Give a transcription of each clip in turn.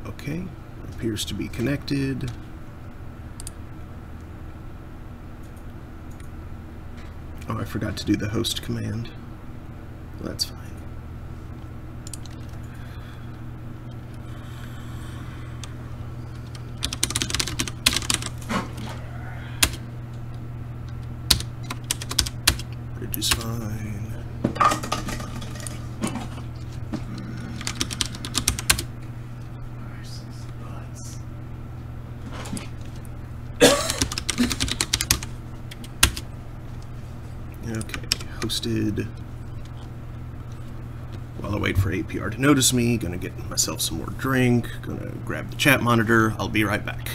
Okay, appears to be connected. Oh, I forgot to do the host command. Well, that's fine. Bridge is fine. Okay, hosted. While I wait for APR to notice me, gonna get myself some more drink, gonna grab the chat monitor. I'll be right back.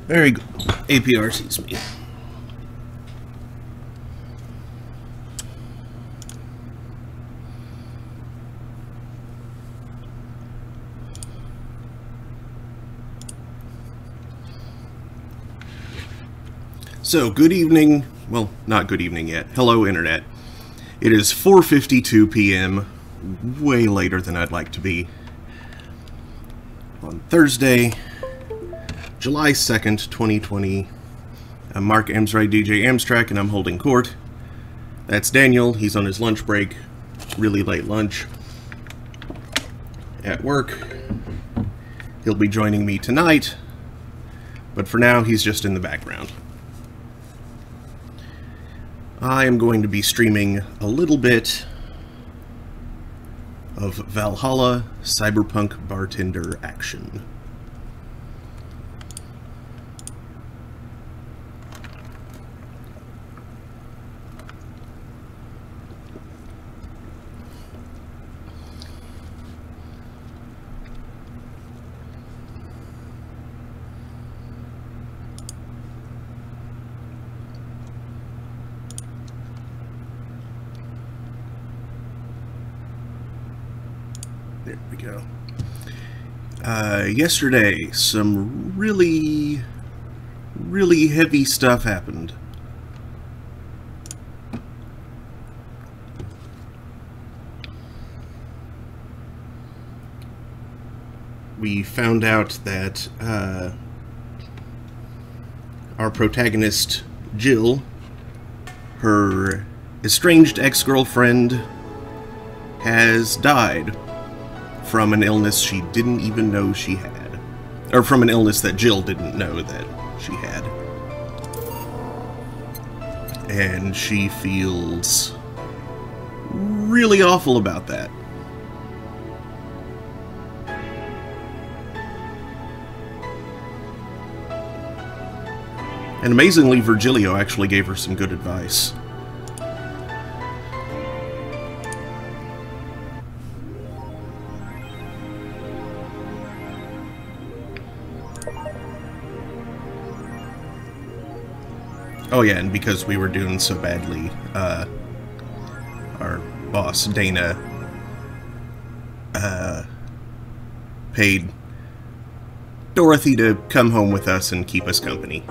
Very good. APR sees me. So, good evening. Well, not good evening yet. Hello, Internet. It is 4:52 p.m., way later than I'd like to be, on Thursday, July 2nd, 2020. I'm Mark Amsray, DJ Amstrack, and I'm holding court. That's Daniel. He's on his lunch break. Really late lunch. At work. He'll be joining me tonight, but for now, he's just in the background. I am going to be streaming a little bit of Valhalla Cyberpunk Bartender action. There we go. Yesterday, some really heavy stuff happened. We found out that our protagonist, Jill, her estranged ex-girlfriend, has died from an illness she didn't even know she had. Or from an illness that Jill didn't know that she had. And she feels really awful about that. And amazingly, Virgilio actually gave her some good advice. Oh yeah, and because we were doing so badly, our boss, Dana, paid Dorothy to come home with us and keep us company.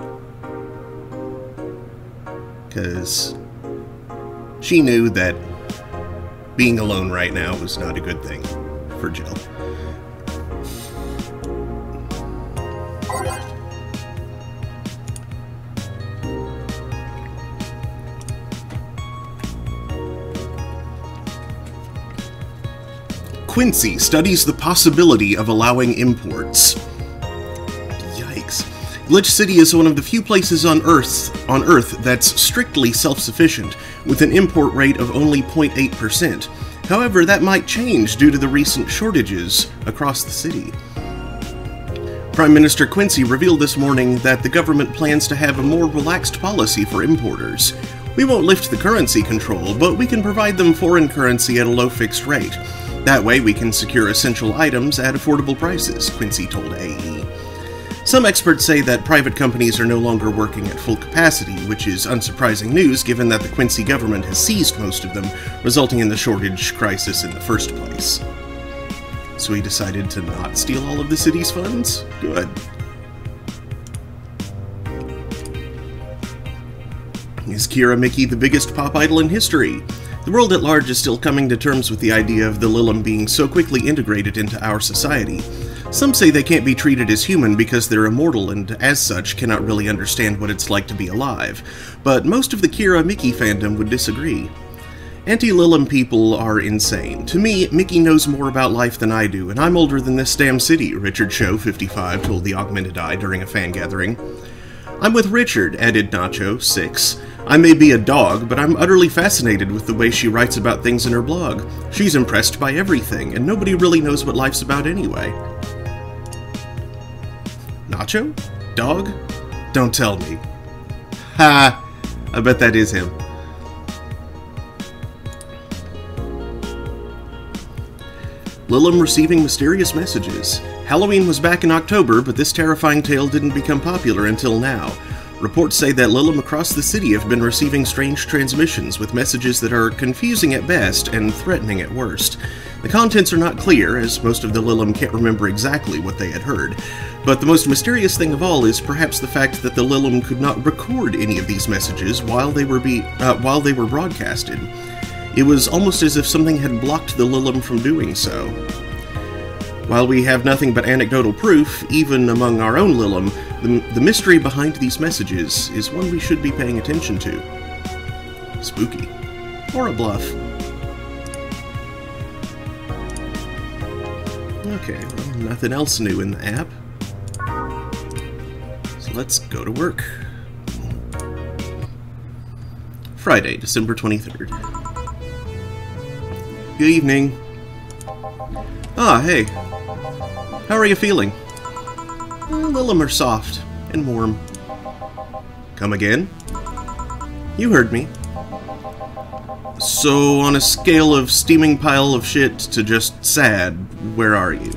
Because she knew that being alone right now was not a good thing for Jill. Quincy studies the possibility of allowing imports. Yikes. Glitch City is one of the few places on Earth that's strictly self-sufficient, with an import rate of only 0.8%. However, that might change due to the recent shortages across the city. Prime Minister Quincy revealed this morning that the government plans to have a more relaxed policy for importers. We won't lift the currency control, but we can provide them foreign currency at a low fixed rate. That way we can secure essential items at affordable prices, Quincy told AE. Some experts say that private companies are no longer working at full capacity, which is unsurprising news given that the Quincy government has seized most of them, resulting in the shortage crisis in the first place. So he decided to not steal all of the city's funds? Good. Is Kira Mickey the biggest pop idol in history? The world at large is still coming to terms with the idea of the Lilim being so quickly integrated into our society. Some say they can't be treated as human because they're immortal and, as such, cannot really understand what it's like to be alive. But most of the Kira Mickey fandom would disagree. Anti-Lilim people are insane. To me, Mickey knows more about life than I do, and I'm older than this damn city, Richard Show, 55, told the Augmented Eye during a fan gathering. I'm with Richard, added Nacho, 6. I may be a dog, but I'm utterly fascinated with the way she writes about things in her blog. She's impressed by everything, and nobody really knows what life's about anyway. Nacho? Dog? Don't tell me. Ha! I bet that is him. Lilim receiving mysterious messages. Halloween was back in October, but this terrifying tale didn't become popular until now. Reports say that Lilim across the city have been receiving strange transmissions with messages that are confusing at best and threatening at worst. The contents are not clear, as most of the Lilim can't remember exactly what they had heard. But the most mysterious thing of all is perhaps the fact that the Lilim could not record any of these messages while they were broadcasted. It was almost as if something had blocked the Lilim from doing so. While we have nothing but anecdotal proof, even among our own Lilim, the mystery behind these messages is one we should be paying attention to. Spooky. Or a bluff. Okay, well, nothing else new in the app. So let's go to work. Friday, December 23rd. Good evening. Ah, hey. How are you feeling? Lilim are soft and warm. Come again? You heard me. So, on a scale of steaming pile of shit to just sad, where are you?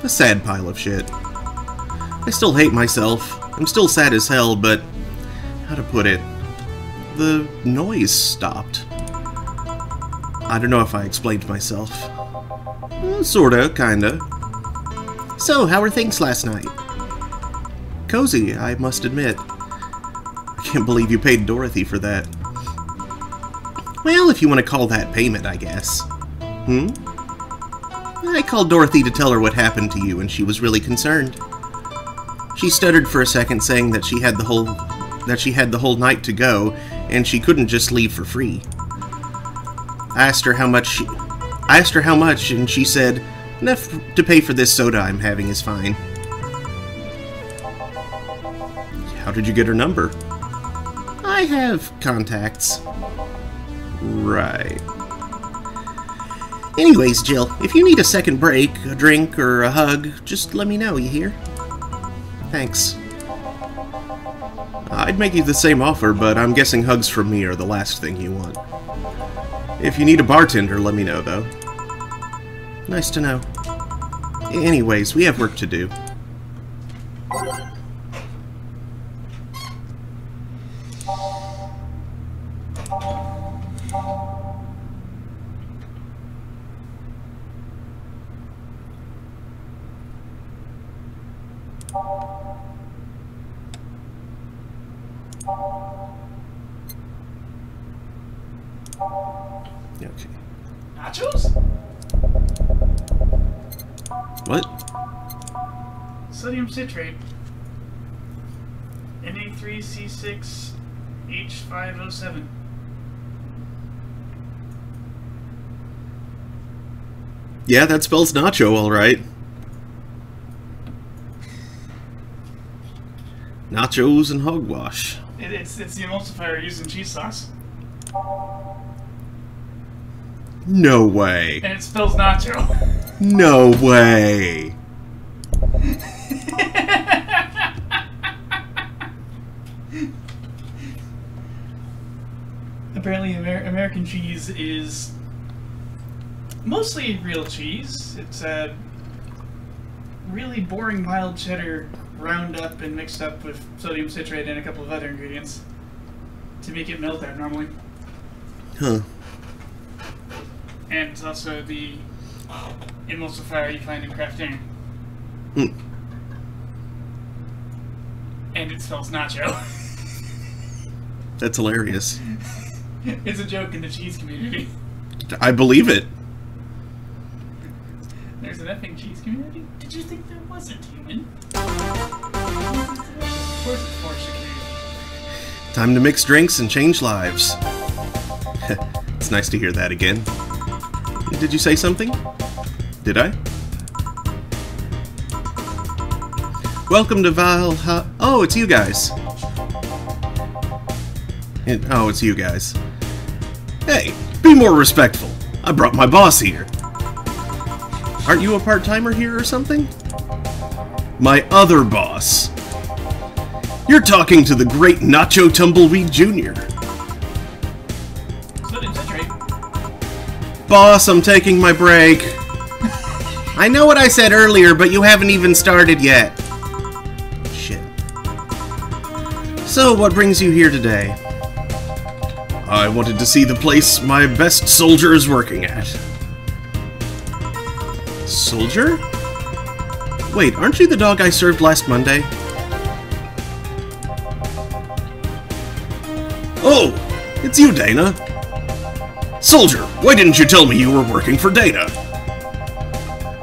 A sad pile of shit. I still hate myself. I'm still sad as hell, but... how to put it? The noise stopped. I don't know if I explained myself. Sorta, kinda. So, how were things last night? Cozy, I must admit. I can't believe you paid Dorothy for that. Well, if you want to call that payment, I guess. I called Dorothy to tell her what happened to you, and she was really concerned. She stuttered for a second, saying that she had the whole night to go, and she couldn't just leave for free. I asked her how much, and she said, enough to pay for this soda I'm having is fine. How did you get her number? I have contacts. Right. Anyways, Jill, if you need a second break, a drink, or a hug, just let me know, you hear? Thanks. I'd make you the same offer, but I'm guessing hugs from me are the last thing you want. If you need a bartender, let me know, though. Nice to know. Anyways, we have work to do. Okay. Nachos? What? Sodium citrate. Na3C6H5O7. Yeah, that spells nacho, alright. Nachos and hogwash. It's the emulsifier used in cheese sauce. No way. And it spells nacho. No way. Apparently American cheese is mostly real cheese. It's a really boring mild cheddar ground up and mixed up with sodium citrate and a couple of other ingredients to make it melt abnormally. Huh. And it's also the emulsifier you find in Kraft Dinner. And it spells nacho. That's hilarious. It's a joke in the cheese community. I believe it. There's an effing cheese community? Did you think there wasn't, human? Of course it's for security. Time to mix drinks and change lives. It's nice to hear that again. Did you say something? Did I? Welcome to Valhalla. Oh, it's you guys. Oh, it's you guys. Hey, be more respectful. I brought my boss here. Aren't you a part-timer here or something? My other boss. You're talking to the great Nacho Tumbleweed Jr. Sodium citrate. Boss, I'm taking my break. I know what I said earlier, but you haven't even started yet. Shit. So, what brings you here today? I wanted to see the place my best soldier is working at. Soldier? Wait, aren't you the dog I served last Monday? Oh, it's you, Dana. Soldier, why didn't you tell me you were working for Dana?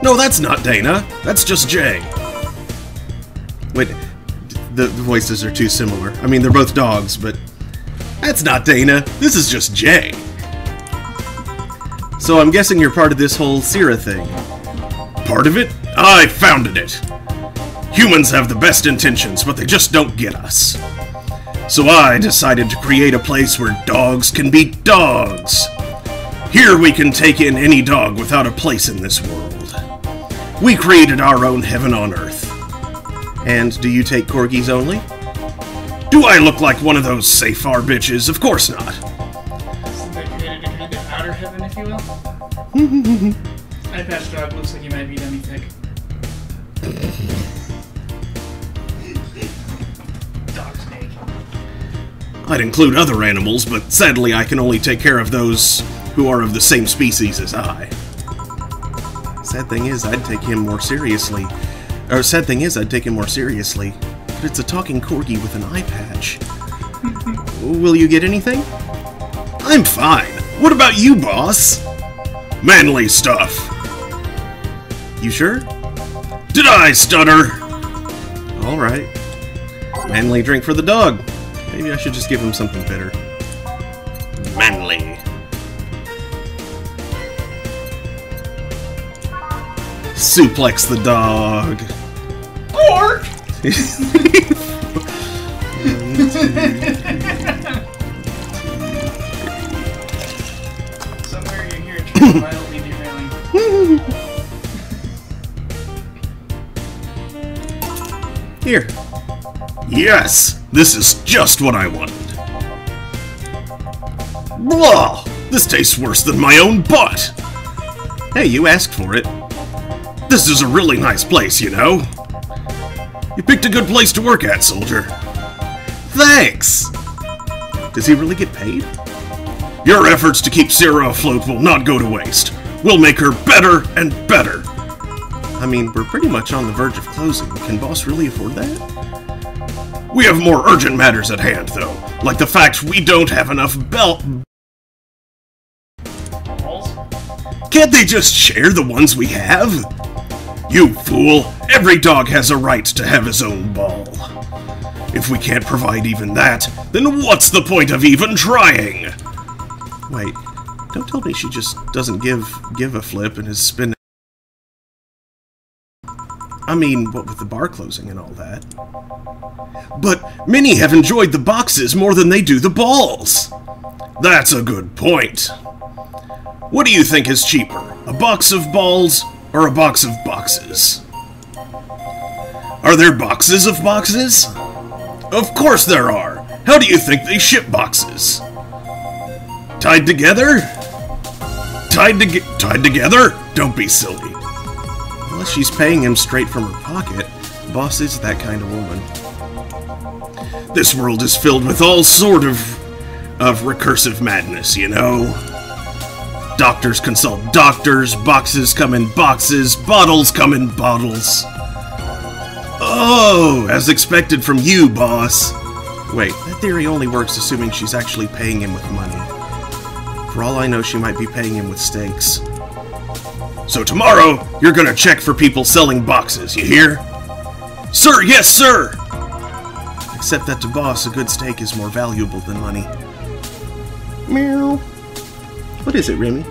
No, that's not Dana. That's just Jay. Wait, the voices are too similar. I mean, they're both dogs, but... That's not Dana. This is just Jay. So I'm guessing you're part of this whole Sierra thing. Part of it? I founded it. Humans have the best intentions, but they just don't get us. So I decided to create a place where dogs can be dogs. Here we can take in any dog without a place in this world. We created our own heaven on earth. And do you take corgis only? Do I look like one of those Safar bitches? Of course not. Isn't that created a kind of outer heaven, if you will? Eye patch dog looks like he might be dummy thick. Dog snake. I'd include other animals, but sadly I can only take care of those who are of the same species as I. Sad thing is, I'd take him more seriously. But it's a talking corgi with an eye patch. Will you get anything? I'm fine. What about you, boss? Manly stuff. You sure? Did I stutter? Alright. Manly drink for the dog. Maybe I should just give him something bitter. Manly. Suplex the dog. Pork! Somewhere you hear a train wildly derailing. Here. Yes! This is just what I wanted. Blah! This tastes worse than my own butt! Hey, you asked for it. This is a really nice place, you know? You picked a good place to work at, soldier. Thanks! Does he really get paid? Your efforts to keep Sarah afloat will not go to waste. We'll make her better and better. I mean, we're pretty much on the verge of closing. Can boss really afford that? We have more urgent matters at hand, though. Like the fact we don't have enough balls. Can't they just share the ones we have? You fool! Every dog has a right to have his own ball. If we can't provide even that, then what's the point of even trying? Wait, don't tell me she just doesn't give a flip and is spinning. I mean, what with the bar closing and all that. But many have enjoyed the boxes more than they do the balls. That's a good point. What do you think is cheaper, a box of balls or a box of boxes? Are there boxes of boxes? Of course there are. How do you think they ship boxes? Tied together? Tied together? Don't be silly. Unless she's paying him straight from her pocket, boss is that kind of woman. This world is filled with all sort of recursive madness, you know? Doctors consult doctors, boxes come in boxes, bottles come in bottles. Oh, as expected from you, boss. Wait, that theory only works assuming she's actually paying him with money. For all I know, she might be paying him with steaks. So tomorrow, you're gonna check for people selling boxes, you hear? Sir, yes, sir! Except that to boss, a good steak is more valuable than money. Meow. What is it, Remy?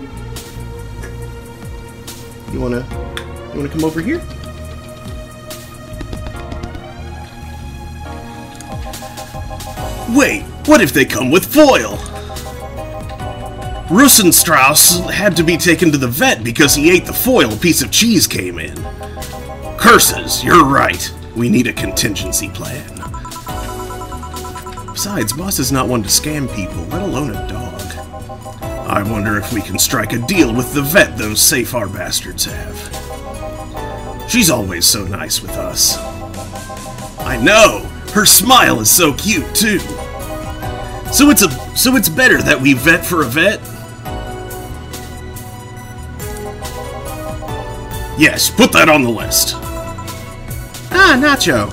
You wanna come over here? Wait, what if they come with foil? Russenstrauss had to be taken to the vet because he ate the foil a piece of cheese came in. Curses, you're right. We need a contingency plan. Besides, boss is not one to scam people, let alone a dog. I wonder if we can strike a deal with the vet those Safar bastards have. She's always so nice with us. I know! Her smile is so cute, too. So it's better that we vet for a vet? Yes, put that on the list. Ah, Nacho!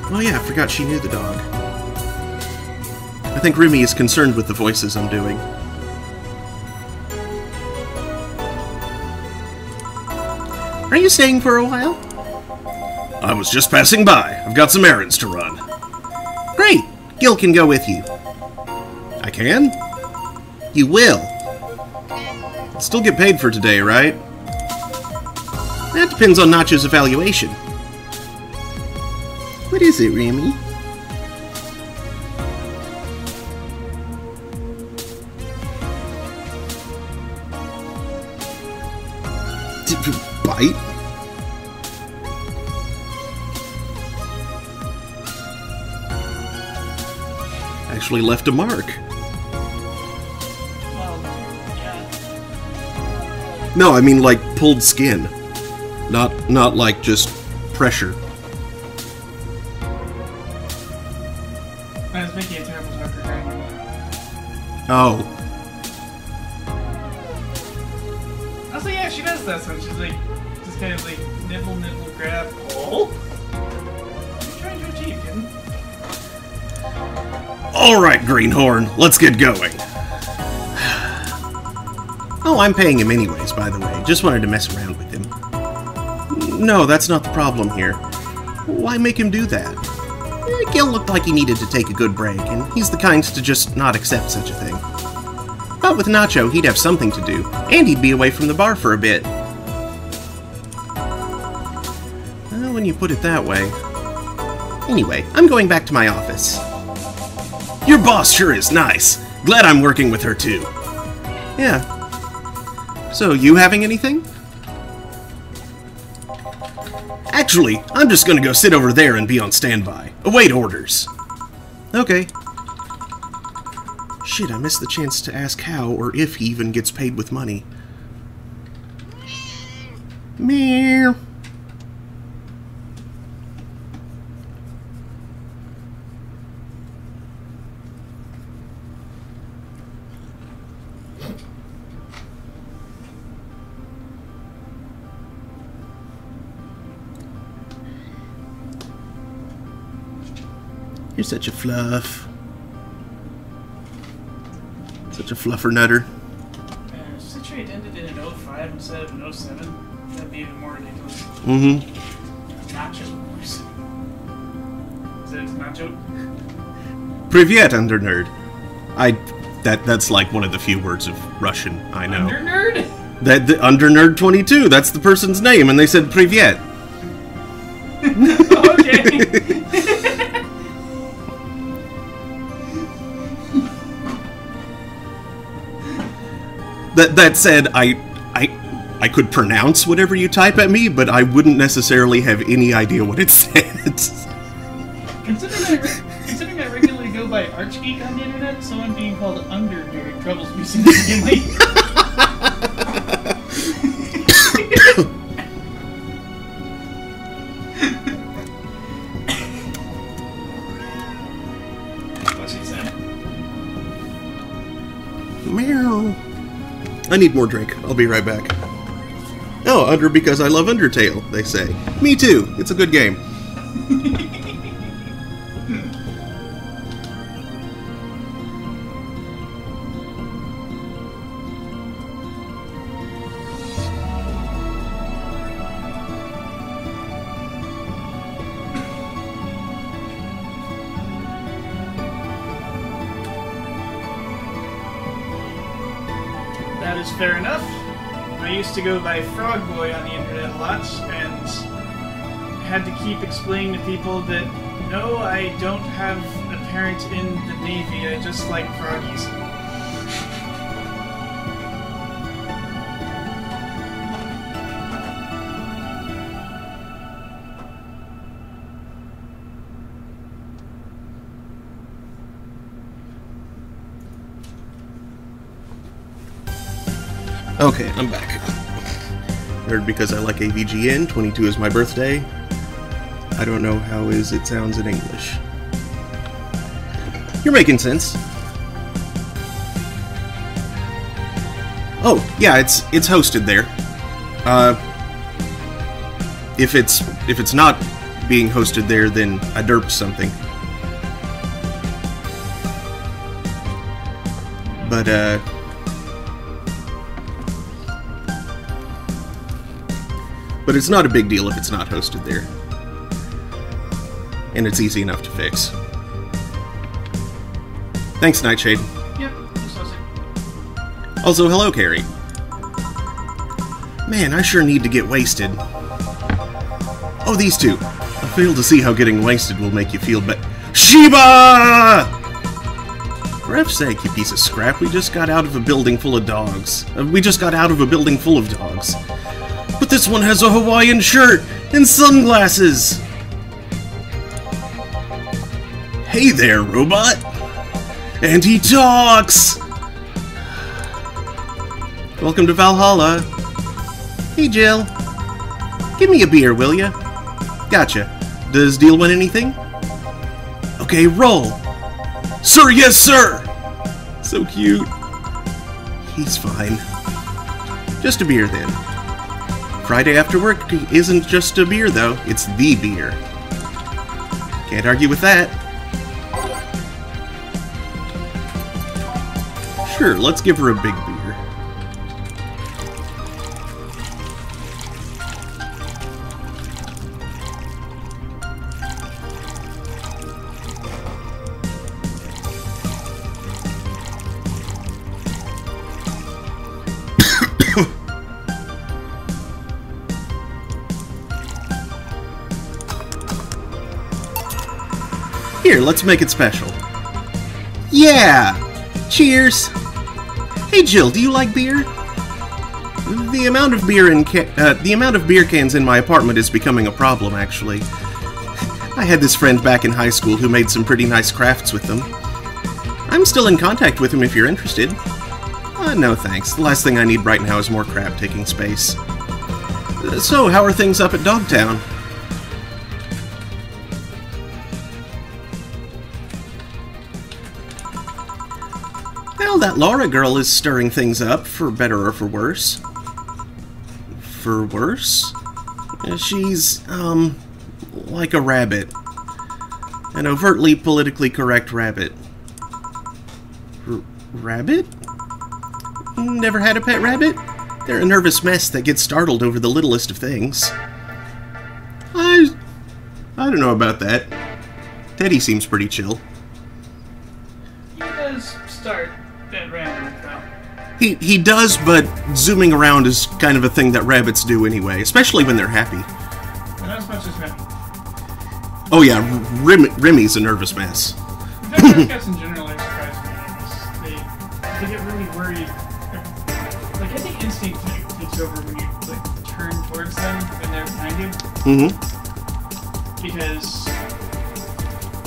Oh yeah, I forgot she knew the dog. I think Remy is concerned with the voices I'm doing. Are you staying for a while? I was just passing by. I've got some errands to run. Great! Gil can go with you. I can? You will. I'll still get paid for today, right? That depends on Nacho's evaluation. What is it, Remy? Bite? Actually left a mark. Well, yeah. No, I mean like pulled skin. Not like just pressure. I was making a terrible joke. Oh. last one. She's like, just kind of like nibble, nibble, grab, pull. What are you trying to achieve, kitten? Alright, Greenhorn, let's get going. Oh, I'm paying him anyways, by the way. Just wanted to mess around with him. No, that's not the problem here. Why make him do that? Gil looked like he needed to take a good break, and he's the kind to just not accept such a thing. But with Nacho, he'd have something to do, and he'd be away from the bar for a bit. Well, when you put it that way. Anyway, I'm going back to my office. Your boss sure is nice. Glad I'm working with her too. Yeah. So, you having anything? Actually, I'm just gonna go sit over there and be on standby. Await orders. Okay. Shit, I missed the chance to ask how or if he even gets paid with money. Meow. You're such a fluff. Such a fluffer nutter. Citrate ended in an 05 instead of an 07. That'd be even more ridiculous. Mm-hmm. Nacho. Is that Nacho? Privyet, undernerd. That's like one of the few words of Russian I know. Undernerd? The undernerd 22. That's the person's name, and they said Privyet. Okay. That said, I could pronounce whatever you type at me, but I wouldn't necessarily have any idea what it said. Considering I regularly go by Archgeek on the internet, someone being called Undernerd troubles me significantly. What's he saying? Meow. I need more drink. I'll be right back. Oh, Under because I love Undertale, they say. Me too. It's a good game. That is fair enough. I used to go by Frog Boy on the internet a lot, and had to keep explaining to people that, no, I don't have a parent in the Navy, I just like froggies. Okay, I'm back. Nerd because I like AVGN, 22 is my birthday. I don't know how it sounds in English. You're making sense. Oh, yeah, it's hosted there. If it's not being hosted there, then I derped something. But it's not a big deal if it's not hosted there. And it's easy enough to fix. Thanks, Nightshade. Yep, just listen. Also, hello, Carrie. Man, I sure need to get wasted. Oh, these two. I fail to see how getting wasted will make you feel better. Sheba! For F's sake, you piece of scrap, we just got out of a building full of dogs. But this one has a Hawaiian shirt and sunglasses! Hey there, robot! And he talks! Welcome to Valhalla. Hey, Jill. Give me a beer, will ya? Gotcha. Does deal want anything? Okay, roll. Sir, yes, sir! So cute. He's fine. Just a beer, then. Friday after work isn't just a beer, though. It's the beer. Can't argue with that. Sure, let's give her a big beer. Here, let's make it special. Yeah! Cheers! Hey Jill, do you like beer? The amount of beer cans in my apartment is becoming a problem, actually. I had this friend back in high school who made some pretty nice crafts with them. I'm still in contact with him if you're interested. No thanks. The last thing I need right now is more crap taking space. So, how are things up at Dogtown? Well, that Laura girl is stirring things up, for better or for worse. For worse? She's, like a rabbit. An overtly politically correct rabbit. Rabbit? Never had a pet rabbit? They're a nervous mess that gets startled over the littlest of things. I don't know about that. Teddy seems pretty chill. He does start at random, though. He does, but zooming around is kind of a thing that rabbits do anyway, especially when they're happy. But not as much as Remy. Oh yeah, Remy's a nervous mess. In fact, cats in general are surprisingly nervous. They get really worried. Like, I think instinct takes over when you, like, turn towards them when they're behind you. Mm-hmm. Because,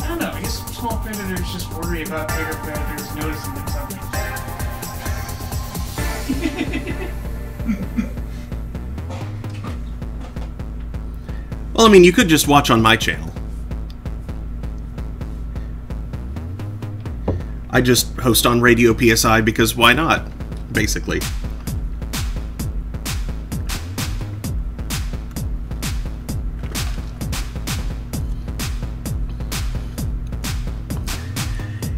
I don't know, I guess small predators just worry about bigger predators noticing them something. Well, I mean, you could just watch on my channel. I just host on Radio PSI because why not, basically.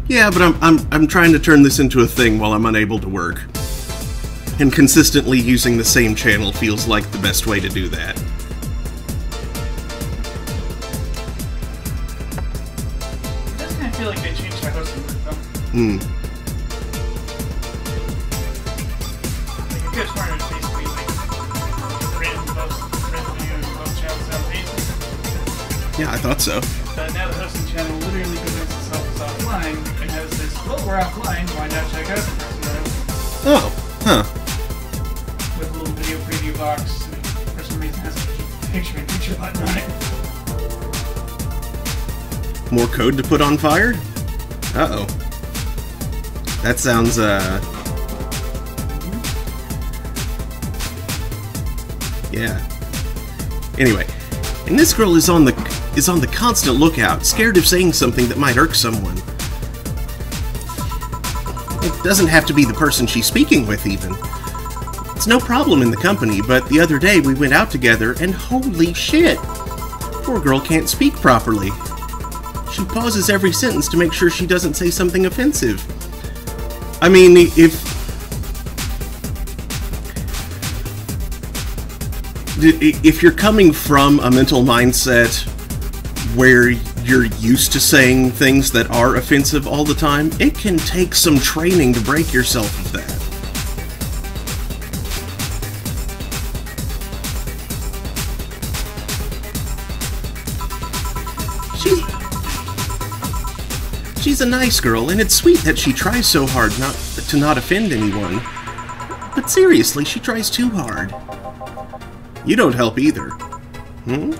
Yeah, but I'm trying to turn this into a thing while I'm unable to work. And consistently using the same channel feels like the best way to do that. It does kind of feel like they changed my hosting group, though. Hmm. Like, it gets harder to basically, like, random videos and post channels simultaneously. Yeah, I thought so. But now the hosting channel literally presents itself as offline and has this, well, we're offline, why not check out the person? Oh, huh. With a little video preview box, and for some reason has a picture button on it. More code to put on fire? Uh-oh. That sounds, yeah. Anyway, and this girl is on the constant lookout, scared of saying something that might irk someone. It doesn't have to be the person she's speaking with, even. It's no problem in the company, but the other day we went out together, and holy shit! Poor girl can't speak properly. She pauses every sentence to make sure she doesn't say something offensive. I mean, if you're coming from a mental mindset where you're used to saying things that are offensive all the time, it can take some training to break yourself of that. She's a nice girl, and it's sweet that she tries so hard to not offend anyone. But seriously, she tries too hard. You don't help either. Hmm?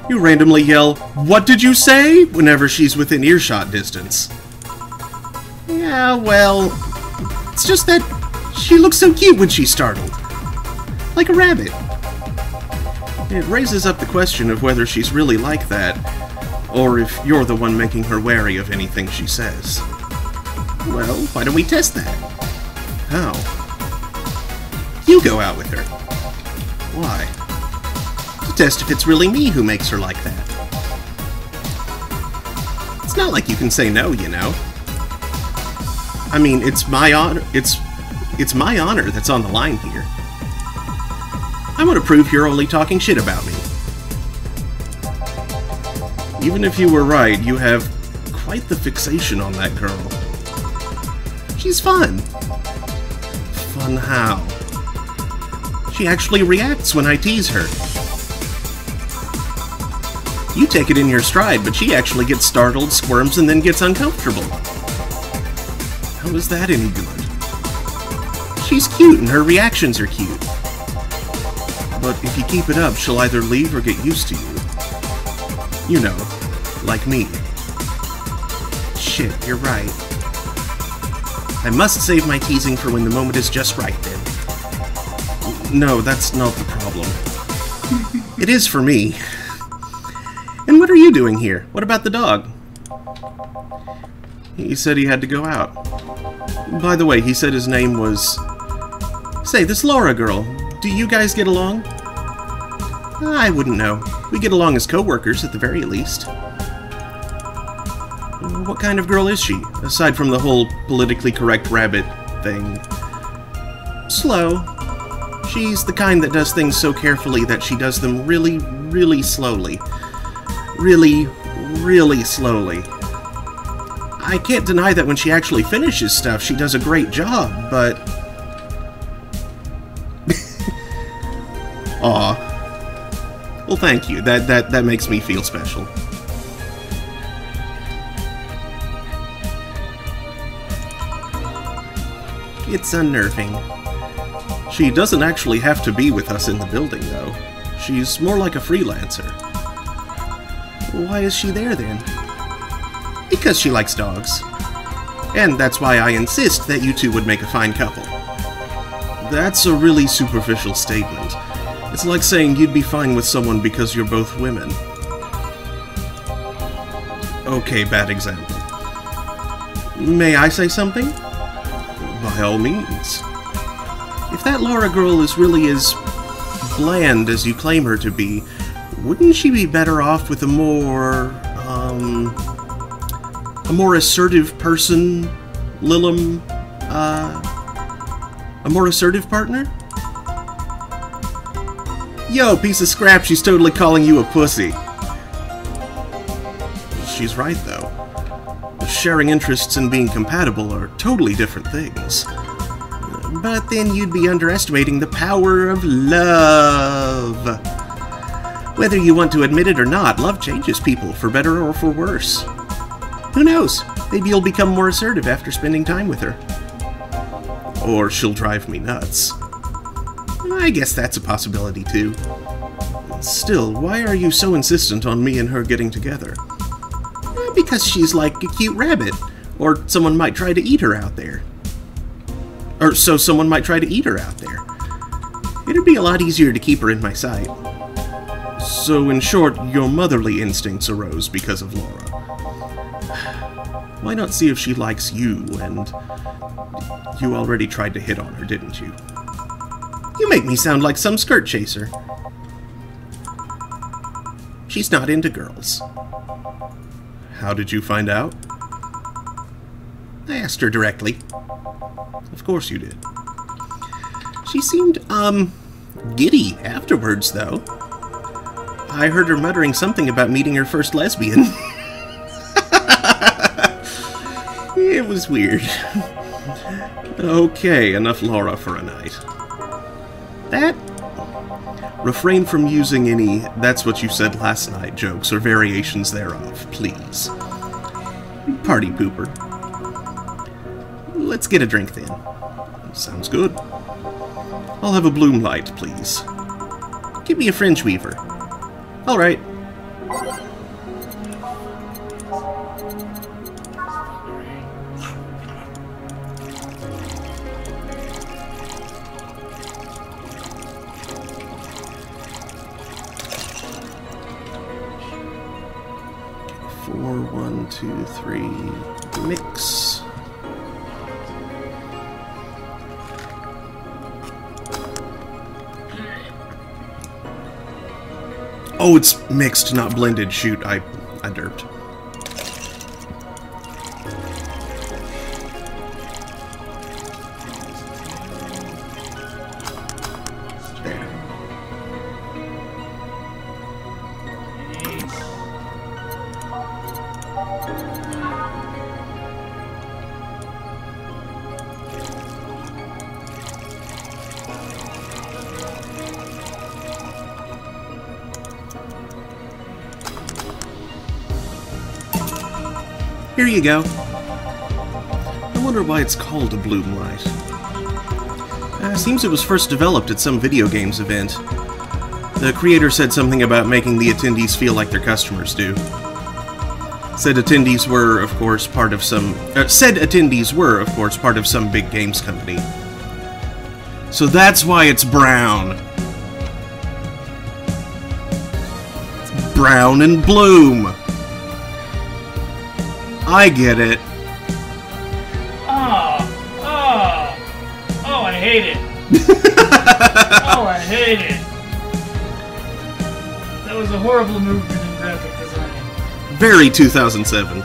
You randomly yell, "What did you say?" whenever she's within earshot distance. Yeah, well, it's just that she looks so cute when she's startled. Like a rabbit. It raises up the question of whether she's really like that, or if you're the one making her wary of anything she says. Well, why don't we test that? How? You go out with her. Why? To test if it's really me who makes her like that. It's not like you can say no, you know. I mean, it's my honor. It's my honor that's on the line here. I want to prove you're only talking shit about me. Even if you were right, you have quite the fixation on that girl. She's fun. Fun how? She actually reacts when I tease her. You take it in your stride, but she actually gets startled, squirms, and then gets uncomfortable. How is that any good? She's cute and her reactions are cute. But if you keep it up, she'll either leave or get used to you. You know, like me. Shit, you're right. I must save my teasing for when the moment is just right, then. No, that's not the problem. It is for me. And what are you doing here? What about the dog? He said he had to go out. By the way, he said his name was... Say, this Laura girl, do you guys get along? I wouldn't know. We get along as co-workers, at the very least. What kind of girl is she, aside from the whole politically correct rabbit thing? Slow. She's the kind that does things so carefully that she does them really, really slowly. Really, really slowly. I can't deny that when she actually finishes stuff, she does a great job, but... Aw. Well, thank you. That makes me feel special. It's unnerving. She doesn't actually have to be with us in the building, though. She's more like a freelancer. Why is she there, then? Because she likes dogs. And that's why I insist that you two would make a fine couple. That's a really superficial statement. It's like saying you'd be fine with someone because you're both women. Okay, bad example. May I say something? By all means. If that Laura girl is really as bland as you claim her to be, wouldn't she be better off with a more assertive person, Lilum, a more assertive partner? Yo, piece of scrap, she's totally calling you a pussy. She's right, though. Sharing interests and being compatible are totally different things. But then you'd be underestimating the power of love. Whether you want to admit it or not, love changes people, for better or for worse. Who knows? Maybe you'll become more assertive after spending time with her. Or she'll drive me nuts. I guess that's a possibility, too. Still, why are you so insistent on me and her getting together? Because she's like a cute rabbit, or someone might try to eat her out there. Or so someone might try to eat her out there. It'd be a lot easier to keep her in my sight. So, in short, your motherly instincts arose because of Laura. Why not see if she likes you, and you already tried to hit on her, didn't you? You make me sound like some skirt chaser. She's not into girls. How did you find out? I asked her directly. Of course you did. She seemed, giddy afterwards, though. I heard her muttering something about meeting her first lesbian. It was weird. Okay, enough Laura for a night. That? Refrain from using any "that's what you said last night" jokes or variations thereof, please. Party pooper. Let's get a drink then. Sounds good. I'll have a bloom light, please. Give me a fringe weaver. Alright. Four, 1, 2, 3, mix. Oh, it's mixed, not blended. Shoot, I derped. Here you go. I wonder why it's called a bloom light. Seems it was first developed at some video games event. The creator said something about making the attendees feel like their customers do. Said attendees were, of course, part of some big games company. So that's why it's brown. It's brown and bloom. I get it. Oh, I hate it. Oh, I hate it. That was a horrible movement in graphic design. Very 2007.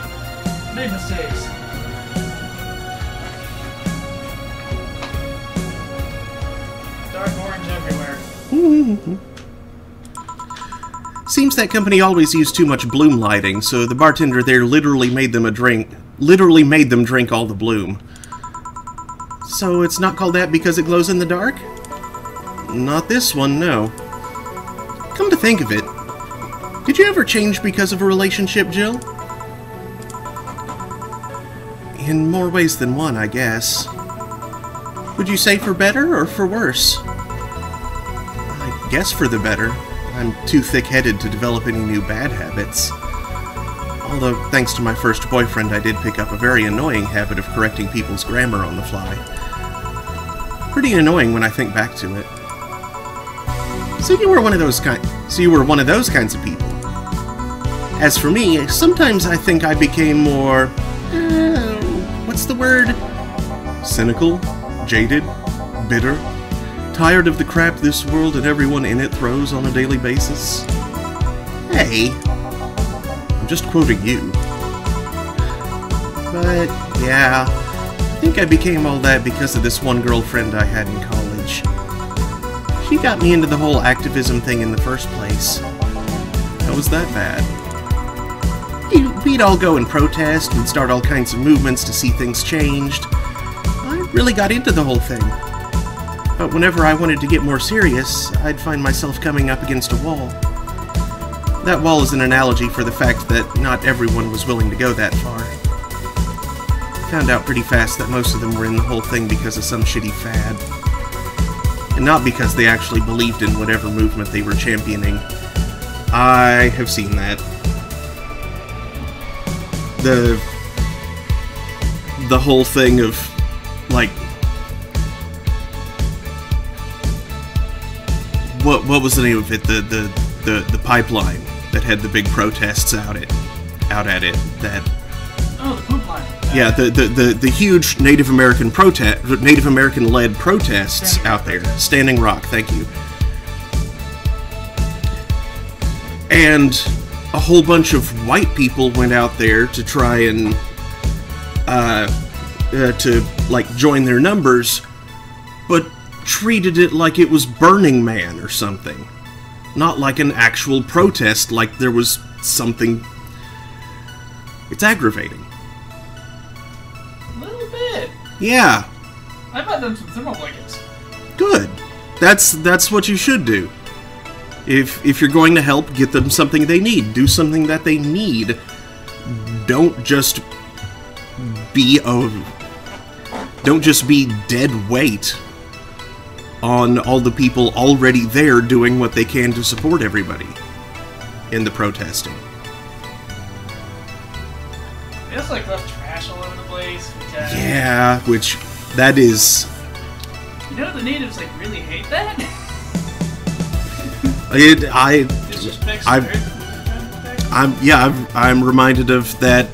Made mistakes. Dark orange everywhere. Seems that company always used too much bloom lighting, so the bartender there literally made them drink all the bloom. So it's not called that because it glows in the dark? Not this one, no. Come to think of it, did you ever change because of a relationship, Jill? In more ways than one, I guess. Would you say for better or for worse? I guess for the better. I'm too thick-headed to develop any new bad habits. Although, thanks to my first boyfriend, I did pick up a very annoying habit of correcting people's grammar on the fly. Pretty annoying when I think back to it. So you were one of those kinds of people. As for me, sometimes I think I became more... what's the word? Cynical? Jaded? Bitter? Tired of the crap this world and everyone in it throws on a daily basis? Hey, I'm just quoting you. But, yeah, I think I became all that because of this one girlfriend I had in college. She got me into the whole activism thing in the first place. How was that bad? We'd all go and protest, we'd start all kinds of movements to see things changed. I really got into the whole thing. But whenever I wanted to get more serious, I'd find myself coming up against a wall. That wall is an analogy for the fact that not everyone was willing to go that far. I found out pretty fast that most of them were in the whole thing because of some shitty fad. And not because they actually believed in whatever movement they were championing. I have seen that. The whole thing of, like... What was the name of it? The pipeline that had the big protests out at it. That. Oh, the poop line. Yeah, the huge Native American led protests out there. Standing Rock, thank you. And a whole bunch of white people went out there to try and join their numbers, but treated it like it was Burning Man or something. Not like an actual protest, like there was something... It's aggravating. A little bit. Yeah. I bought them some thermal blankets. Good. That's what you should do. If you're going to help, get them something they need. Do something that they need. Don't just be dead weight on all the people already there doing what they can to support everybody in the protesting. They also left trash all over the place. Yeah, which that is. You know the natives really hate that. I'm reminded of that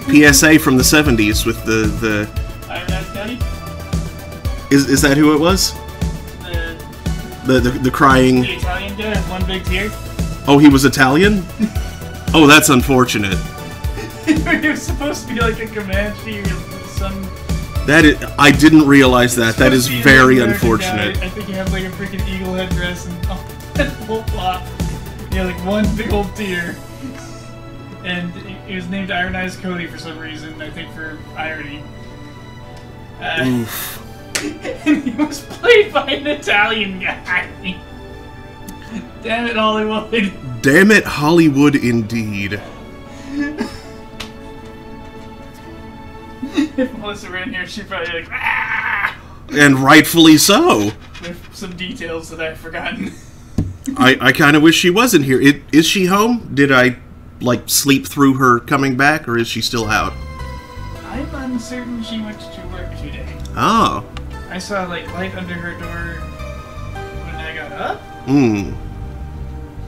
PSA from the 70s with the. Is that who it was? The crying... The Italian guy with one big tear? Oh, he was Italian? Oh, that's unfortunate. He was supposed to be like a Comanche or some... That is... I didn't realize that. That is very unfortunate. Guy. I think he had like a freaking eagle headdress and full flop. He had like one big old tear. And he was named Iron Eyes Cody for some reason, I think for irony. Oof. And he was played by an Italian guy. Damn it, Hollywood. Damn it, Hollywood, indeed. If Melissa were in here, she'd probably be like, ah! And rightfully so. With some details that I've forgotten. I kind of wish she wasn't here. Is she home? Did I, like, sleep through her coming back, or is she still out? I'm uncertain she went to work today. Oh. I saw, like, light under her door when I got up. Hmm.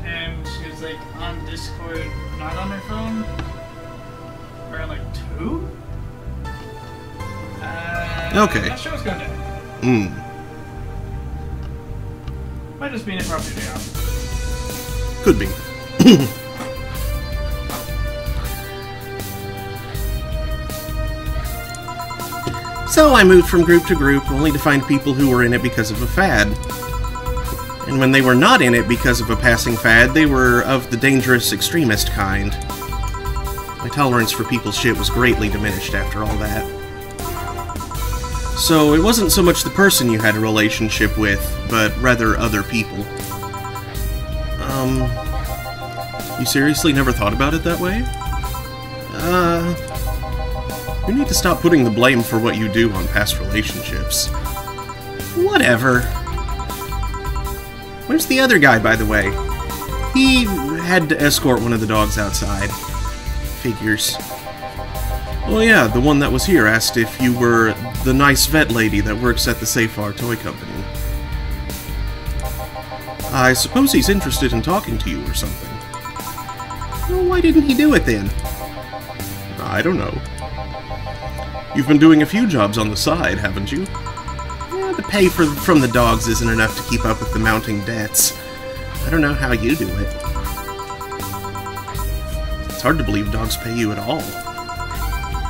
And she was, like, on Discord, not on her phone. Around, like, 2? Okay. That show was going down. Hmm. Might just be an impromptu day off. Could be. So I moved from group to group, only to find people who were in it because of a fad. And when they were not in it because of a passing fad, they were of the dangerous extremist kind. My tolerance for people's shit was greatly diminished after all that. So it wasn't so much the person you had a relationship with, but rather other people. You seriously never thought about it that way? You need to stop putting the blame for what you do on past relationships. Whatever. Where's the other guy, by the way? He had to escort one of the dogs outside. Figures. Oh yeah, the one that was here asked if you were the nice vet lady that works at the Safar Toy Company. I suppose he's interested in talking to you or something. Well, why didn't he do it then? I don't know. You've been doing a few jobs on the side, haven't you? Yeah, the pay from the dogs isn't enough to keep up with the mounting debts. I don't know how you do it. It's hard to believe dogs pay you at all.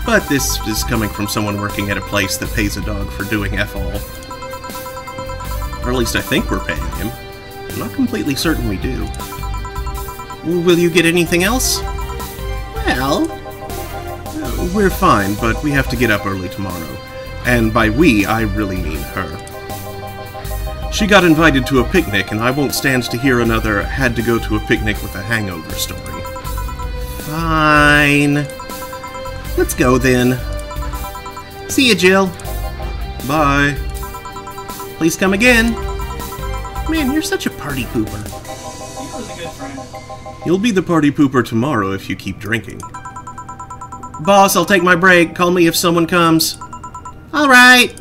But this is coming from someone working at a place that pays a dog for doing F-all. Or at least I think we're paying him. I'm not completely certain we do. Will you get anything else? Well... we're fine, but we have to get up early tomorrow. And by we, I really mean her. She got invited to a picnic, and I won't stand to hear another had to go to a picnic with a hangover story. Fine. Let's go then. See you, Jill. Bye. Please come again. Man, you're such a party pooper. He was a good friend. You'll be the party pooper tomorrow if you keep drinking. Boss, I'll take my break. Call me if someone comes. All right.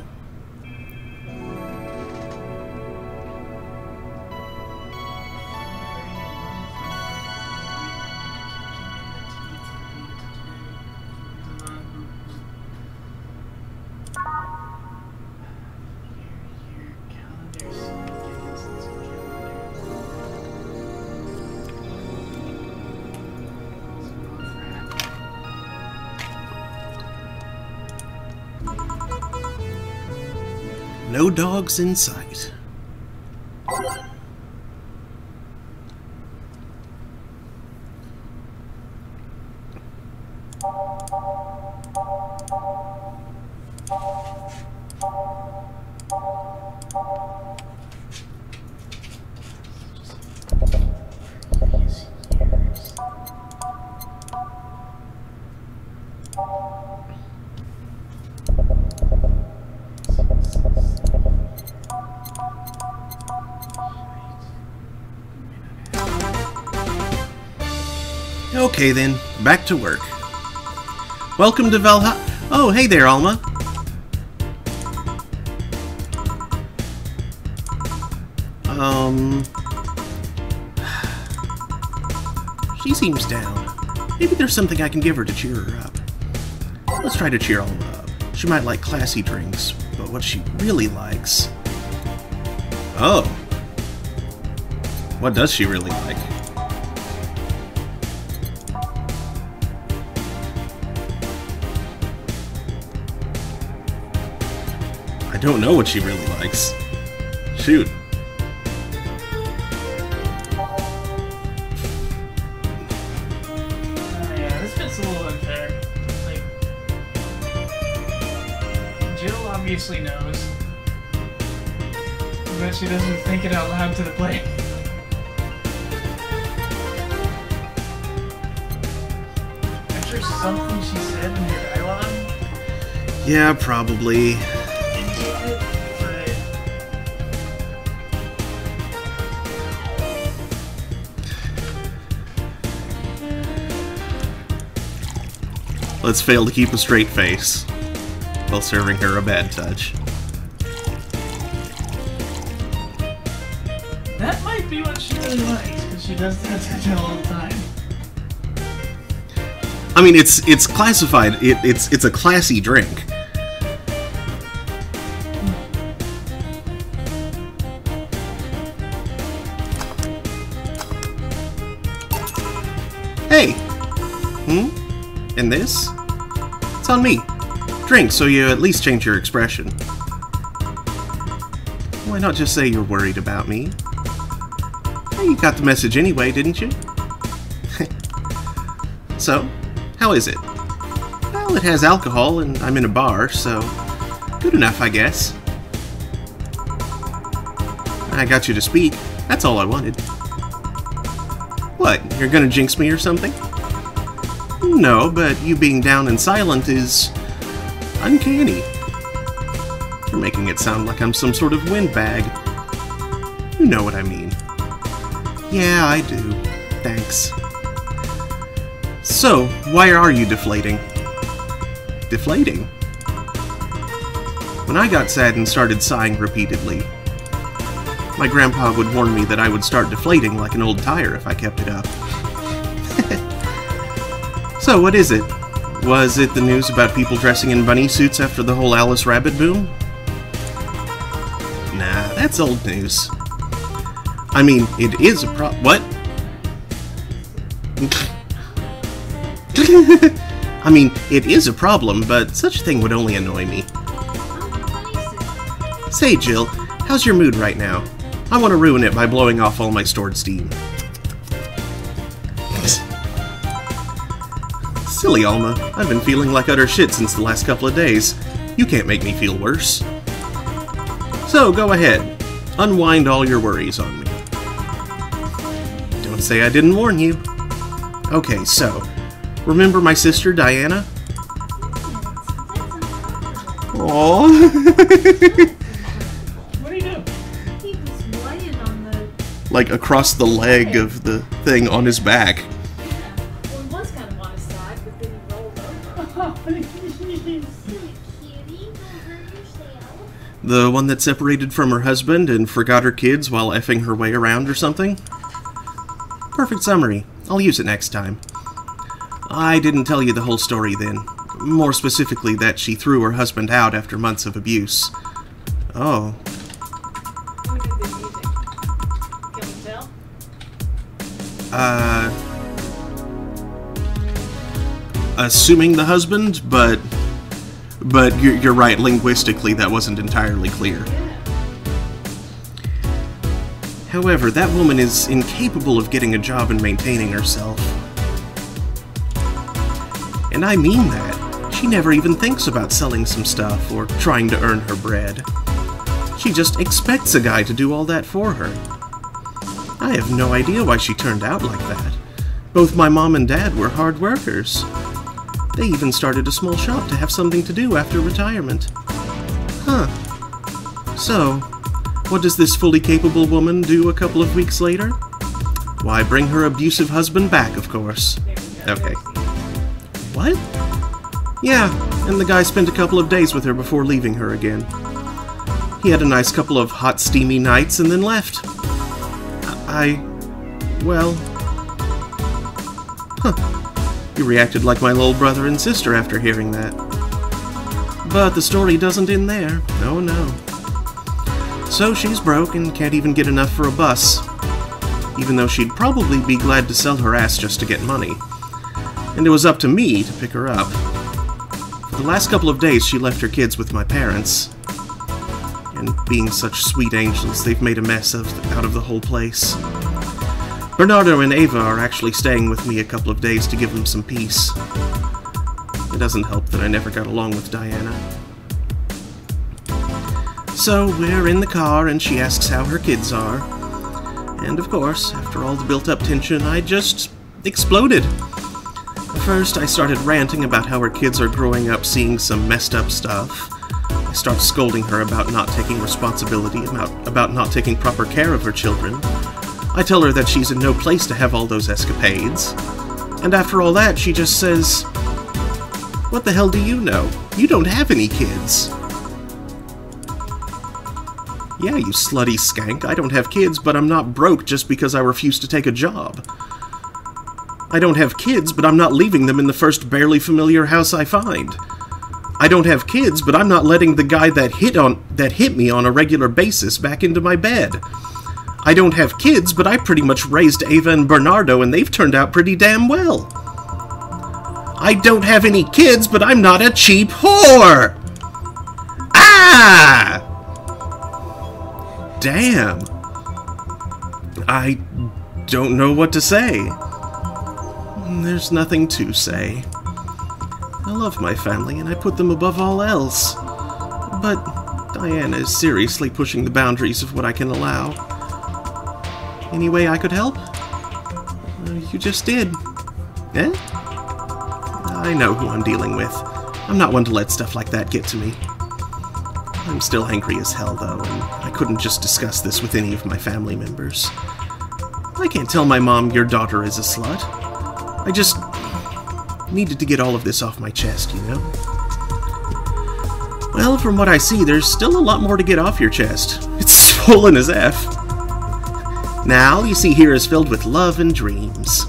No dogs in sight. Okay then, back to work. Welcome to Valhalla. Oh, hey there, Alma. She seems down. Maybe there's something I can give her to cheer her up. Let's try to cheer Alma up. She might like classy drinks, but what she really likes... Oh. What does she really like? don't know what she really likes. Shoot. Yeah, this bit's a little unfair. Like, Jill obviously knows, but she doesn't think it out loud to the play. I'm sure something she said in her dialogue. Yeah, probably. Let's fail to keep a straight face while serving her a bad touch. That might be what she really likes, because she does that all the time. I mean, it's classified. It's a classy drink. Hey. And this? It's on me. Drink, so you at least change your expression. Why not just say you're worried about me? Well, you got the message anyway, didn't you? So, how is it? Well, it has alcohol, and I'm in a bar, so good enough, I guess. I got you to speak. That's all I wanted. What, you're gonna jinx me or something? No, but you being down and silent is uncanny. You're making it sound like I'm some sort of windbag. You know what I mean. Yeah, I do. Thanks. So, why are you deflating? Deflating? When I got sad and started sighing repeatedly, my grandpa would warn me that I would start deflating like an old tire if I kept it up. So, what is it? Was it the news about people dressing in bunny suits after the whole Alice Rabbit boom? Nah, that's old news. I mean, it is a what? I mean, it is a problem, but such a thing would only annoy me. Say, Jill, how's your mood right now? I want to ruin it by blowing off all my stored steam. Silly Alma, I've been feeling like utter shit since the last couple of days. You can't make me feel worse. So, go ahead. Unwind all your worries on me. Don't say I didn't warn you. Okay, so, remember my sister, Diana? Aww. What do you do? He was laying on the... Like across the leg of the thing on his back. Well, he was kind of on his side, but then he rolled over. Oh, Cutie, don't hurt yourself. The one that separated from her husband and forgot her kids while effing her way around or something? Perfect summary. I'll use it next time. I didn't tell you the whole story then. More specifically, that she threw her husband out after months of abuse. Oh. Who did the music? Can we tell? Assuming the husband, but you're right, linguistically that wasn't entirely clear. However, that woman is incapable of getting a job and maintaining herself. And I mean that. She never even thinks about selling some stuff or trying to earn her bread. She just expects a guy to do all that for her. I have no idea why she turned out like that. Both my mom and dad were hard workers. They even started a small shop to have something to do after retirement. Huh. So, what does this fully capable woman do a couple of weeks later? Why, bring her abusive husband back, of course. Okay. What? Yeah, and the guy spent a couple of days with her before leaving her again. He had a nice couple of hot, steamy nights and then left. Well... Huh. You reacted like my little brother and sister after hearing that. But the story doesn't end there. No, no. So she's broke and can't even get enough for a bus. Even though she'd probably be glad to sell her ass just to get money. And it was up to me to pick her up. For the last couple of days, she left her kids with my parents. And being such sweet angels, they've made a mess out of the whole place. Bernardo and Ava are actually staying with me a couple of days to give them some peace. It doesn't help that I never got along with Diana. So we're in the car and she asks how her kids are. And of course, after all the built-up tension, I just exploded. First, I started ranting about how her kids are growing up seeing some messed up stuff. I start scolding her about not taking responsibility, about not taking proper care of her children. I tell her that she's in no place to have all those escapades. And after all that, she just says, "What the hell do you know? You don't have any kids." Yeah, you slutty skank, I don't have kids, but I'm not broke just because I refuse to take a job. I don't have kids, but I'm not leaving them in the first barely familiar house I find. I don't have kids, but I'm not letting the guy that hit me on a regular basis back into my bed. I don't have kids, but I pretty much raised Ava and Bernardo, and they've turned out pretty damn well. I don't have any kids, but I'm not a cheap whore! Ah! Damn. I don't know what to say. There's nothing to say. I love my family, and I put them above all else. But Diana is seriously pushing the boundaries of what I can allow. Any way I could help? You just did. Eh? I know who I'm dealing with. I'm not one to let stuff like that get to me. I'm still angry as hell, though, and I couldn't just discuss this with any of my family members. I can't tell my mom your daughter is a slut. I just needed to get all of this off my chest, you know? Well, from what I see, there's still a lot more to get off your chest. It's swollen as F. Now, you see here is filled with love and dreams.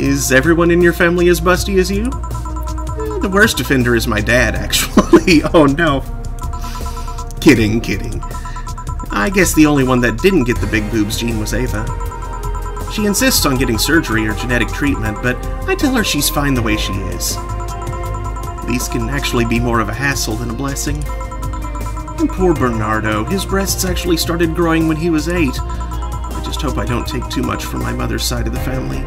Is everyone in your family as busty as you? The worst offender is my dad, actually. Oh no. Kidding, kidding. I guess the only one that didn't get the big boobs gene was Ava. She insists on getting surgery or genetic treatment, but I tell her she's fine the way she is. These can actually be more of a hassle than a blessing. And poor Bernardo, his breasts actually started growing when he was 8. I just hope I don't take too much from my mother's side of the family.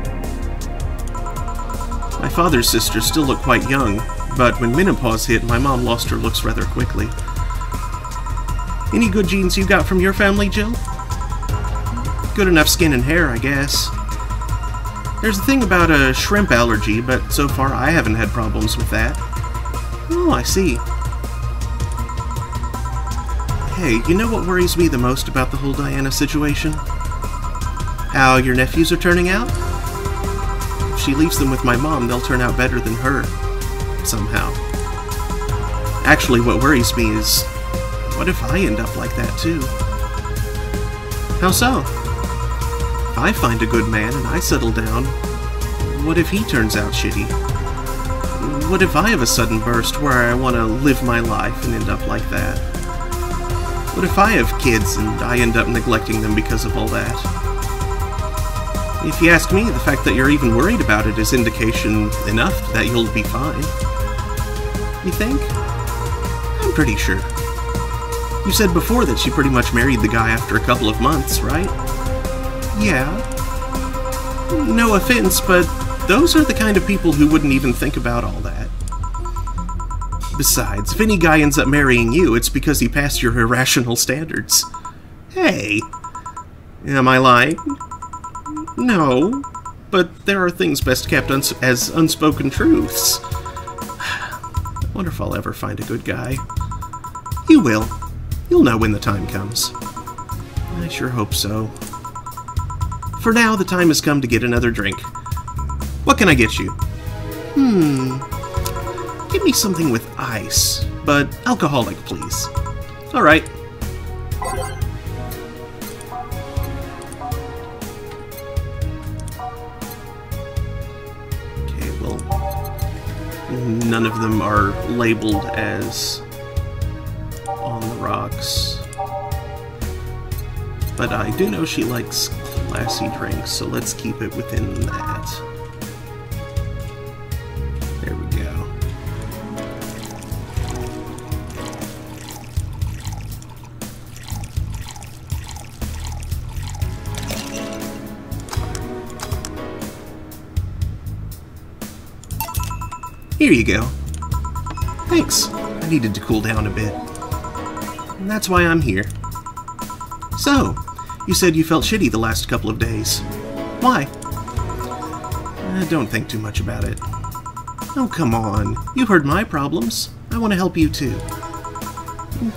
My father's sisters still look quite young, but when menopause hit, my mom lost her looks rather quickly. Any good genes you got from your family, Jill? Good enough skin and hair, I guess. There's a thing about a shrimp allergy, but so far I haven't had problems with that. Oh, I see. Hey, you know what worries me the most about the whole Diana situation? How your nephews are turning out? If she leaves them with my mom, they'll turn out better than her. Somehow. Actually, what worries me is, what if I end up like that too? How so? If I find a good man and I settle down, what if he turns out shitty? What if I have a sudden burst where I want to live my life and end up like that? What if I have kids and I end up neglecting them because of all that? If you ask me, the fact that you're even worried about it is indication enough that you'll be fine. You think? I'm pretty sure. You said before that she pretty much married the guy after a couple of months, right? Yeah. No offense, but those are the kind of people who wouldn't even think about all that. Besides, if any guy ends up marrying you, it's because he passed your irrational standards. Hey, am I lying? No, but there are things best kept as unspoken truths. I wonder if I'll ever find a good guy. You will. You'll know when the time comes. I sure hope so. For now, the time has come to get another drink. What can I get you? Give me something with ice, but alcoholic, please. Alright. Okay, well, none of them are labeled as on the rocks. But I do know she likes classy drinks, so let's keep it within that. There we go. Here you go. Thanks. I needed to cool down a bit. And that's why I'm here. So, you said you felt shitty the last couple of days. Why? Don't think too much about it. Oh, come on. You heard my problems. I want to help you too.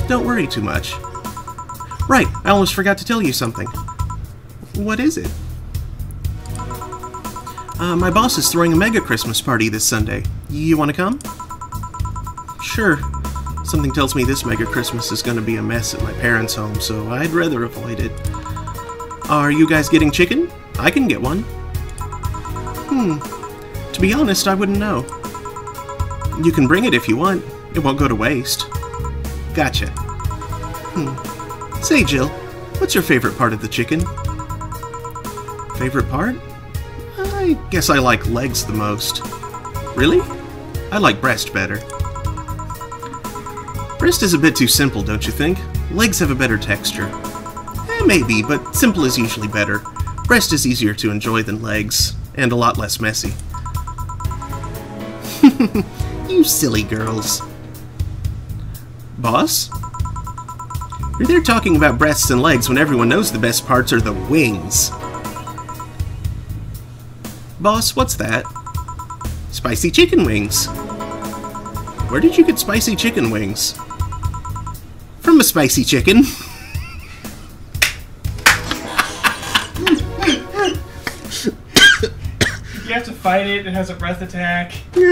Don't worry too much. Right, I almost forgot to tell you something. What is it? My boss is throwing a mega Christmas party this Sunday. You want to come? Sure. Something tells me this mega Christmas is going to be a mess at my parents' home, so I'd rather avoid it. Are you guys getting chicken? I can get one. To be honest, I wouldn't know. You can bring it if you want. It won't go to waste. Gotcha. Say, Jill, what's your favorite part of the chicken? Favorite part? I guess I like legs the most. Really? I like breast better. Breast is a bit too simple, don't you think? Legs have a better texture. Maybe, but simple is usually better. Breast is easier to enjoy than legs, and a lot less messy. You silly girls. Boss? You're there talking about breasts and legs when everyone knows the best parts are the wings. Boss, what's that? Spicy chicken wings. Where did you get spicy chicken wings? From a spicy chicken. You have to fight it, it has a breath attack. It's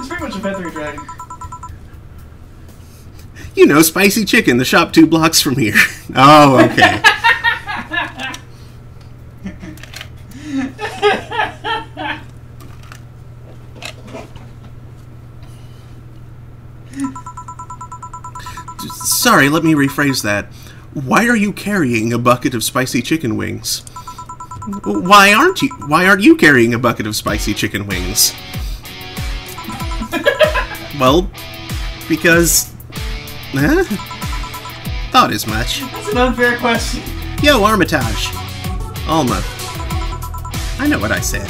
pretty much a feathery dragon. You know, spicy chicken, the shop 2 blocks from here. Oh, okay. Sorry, let me rephrase that. Why are you carrying a bucket of spicy chicken wings? Why aren't you carrying a bucket of spicy chicken wings? Well, because... Thought as much. That's an unfair question. Yo, Armitage. Alma. I know what I said.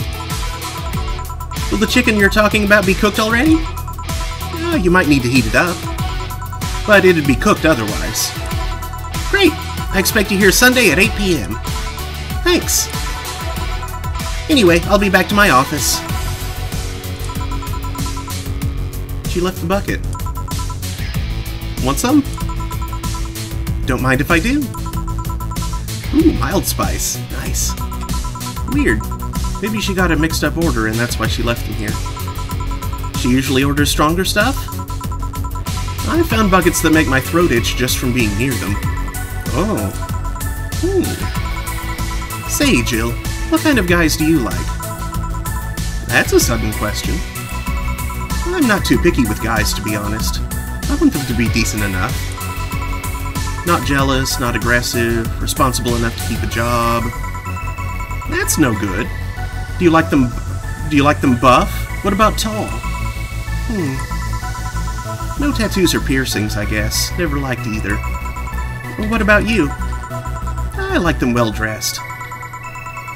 Will the chicken you're talking about be cooked already? You might need to heat it up. But it'd be cooked otherwise. Great! I expect you here Sunday at 8 p.m. Thanks. Anyway, I'll be back to my office. She left the bucket. Want some? Don't mind if I do. Ooh, mild spice. Nice. Weird. Maybe she got a mixed up order and that's why she left them here. She usually orders stronger stuff? I found buckets that make my throat itch just from being near them. Oh. Say, Jill, what kind of guys do you like? That's a sudden question. I'm not too picky with guys, to be honest. I want them to be decent enough. Not jealous, not aggressive, responsible enough to keep a job. That's no good. Do you like them buff? What about tall? No tattoos or piercings, I guess. Never liked either. Well, what about you? I like them well-dressed.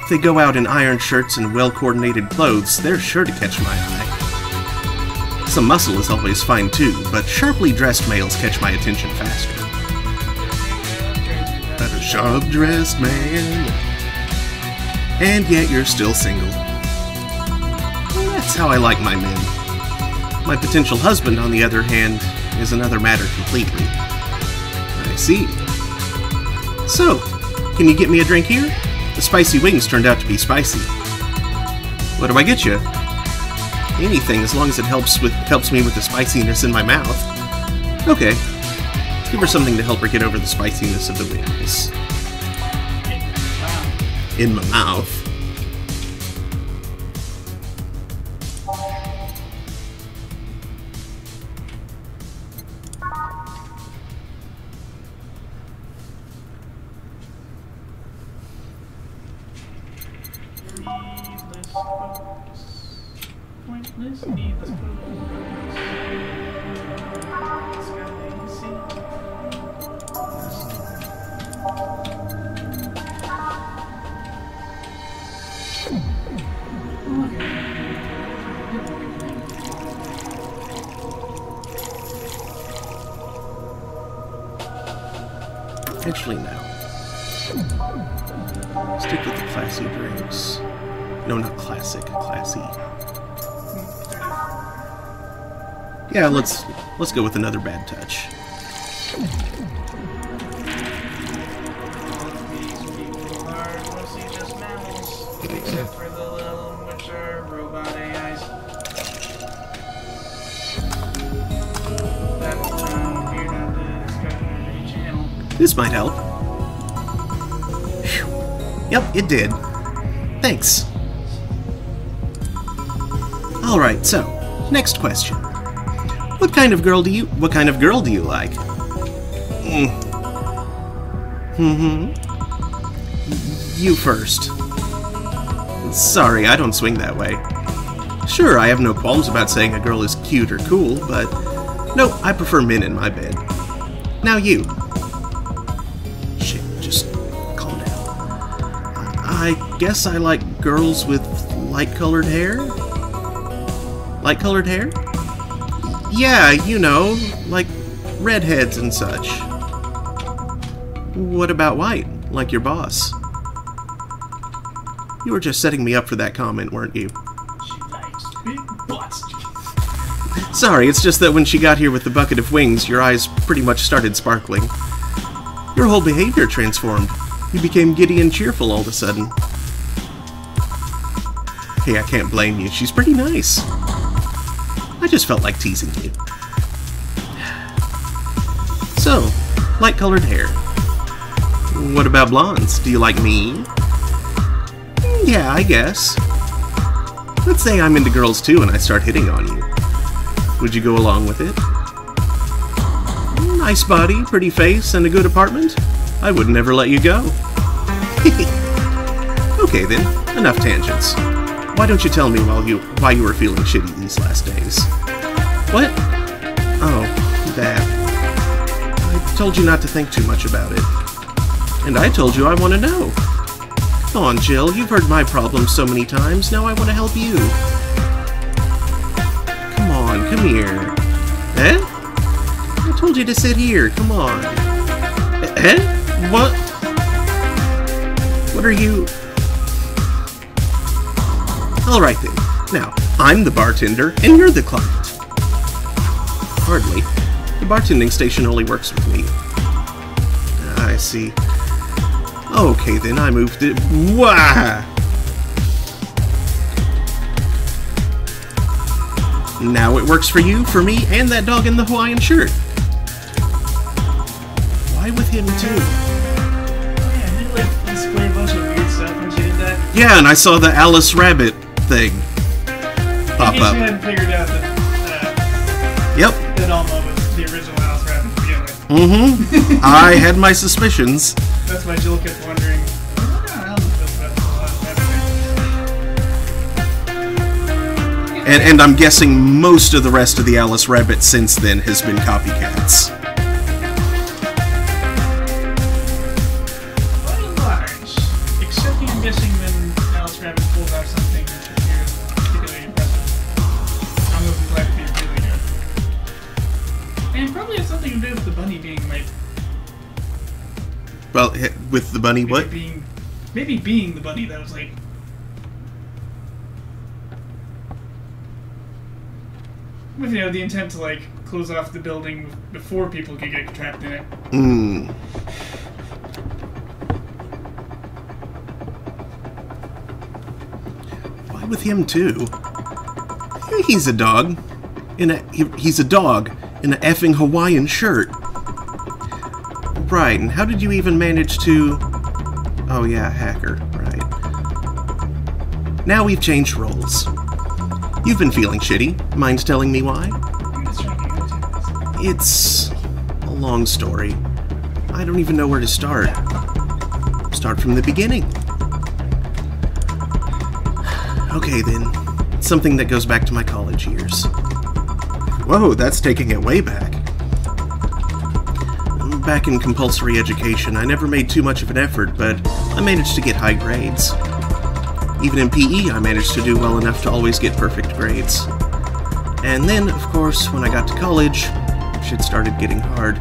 If they go out in ironed shirts and well-coordinated clothes, they're sure to catch my eye. Some muscle is always fine too, but sharply dressed males catch my attention faster. But a sharp-dressed man, and yet you're still single. Well, that's how I like my men. My potential husband, on the other hand, is another matter completely. I see. So, can you get me a drink here? The spicy wings turned out to be spicy. What do I get you? Anything, as long as it helps me with the spiciness in my mouth. Okay. Give her something to help her get over the spiciness of the wings. In my mouth. Pointless, needless photos. Okay. Actually, no. Stick with the classy drinks. No, not classic. Classy. Yeah, let's go with another bad touch. Except for the little, which are robot AIs. That appeared on the Discovery channel. This might help. Whew. Yep, it did. Thanks. Alright, so, next question. What kind of girl do you like? You first. Sorry, I don't swing that way. Sure, I have no qualms about saying a girl is cute or cool, but no, I prefer men in my bed. Now you. Shit, just calm down. I guess I like girls with light-colored hair? Light-colored hair? Yeah, you know, like redheads and such. What about white, like your boss? You were just setting me up for that comment, weren't you? She likes big butts. Sorry, it's just that when she got here with the bucket of wings, your eyes pretty much started sparkling. Your whole behavior transformed. You became giddy and cheerful all of a sudden. Hey, I can't blame you. She's pretty nice. I just felt like teasing you. So, light-colored hair. What about blondes? Do you like me? Yeah, I guess. Let's say I'm into girls too and I start hitting on you. Would you go along with it? Nice body, pretty face, and a good apartment? I would never let you go. Okay then, enough tangents. Why don't you tell me why you were feeling shitty these last days? What? Oh, that. I told you not to think too much about it. And I told you I want to know. Come on, Jill, you've heard my problems so many times, now I want to help you. Come on, come here. Eh? I told you to sit here, come on. Eh? What? What are you... Alright then. Now, I'm the bartender, and you're the client. Hardly. The bartending station only works with me. I see. Okay then, I moved it. Wah! Now it works for you, for me, and that dog in the Hawaiian shirt. Why with him too? Yeah, did like display a bunch of weird stuff when she did that? Yeah, and I saw the Alice Rabbit thing pop In case up. you hadn't figured out that Yep. that Alma was the original Alice Rabbit to begin with. Mm-hmm. I had my suspicions. That's why Jill kept wondering, I wonder how Alma feels about the Alice Rabbit. And I'm guessing most of the rest of the Alice Rabbit since then has been copycats. By and large, except I'm guessing when Alice Rabbit pulls out something appears particularly impressive. I'm glad to be really good. And probably has something to do with the bunny being like... Well, with the bunny, what? Maybe being the bunny that was like... With, you know, the intent to, like, close off the building before people could get trapped in it. Hmm. Why with him, too? He's a dog. He's a dog in an effing Hawaiian shirt. Right, and how did you even manage to... Oh yeah, hacker, right. Now we've changed roles. You've been feeling shitty. Mind telling me why? I'm just trying to get into this. It's a long story. I don't even know where to start. Start from the beginning. Okay then. It's something that goes back to my college years. Whoa, that's taking it way back. Back in compulsory education, I never made too much of an effort, but I managed to get high grades. Even in PE, I managed to do well enough to always get perfect grades. And then, of course, when I got to college, shit started getting hard.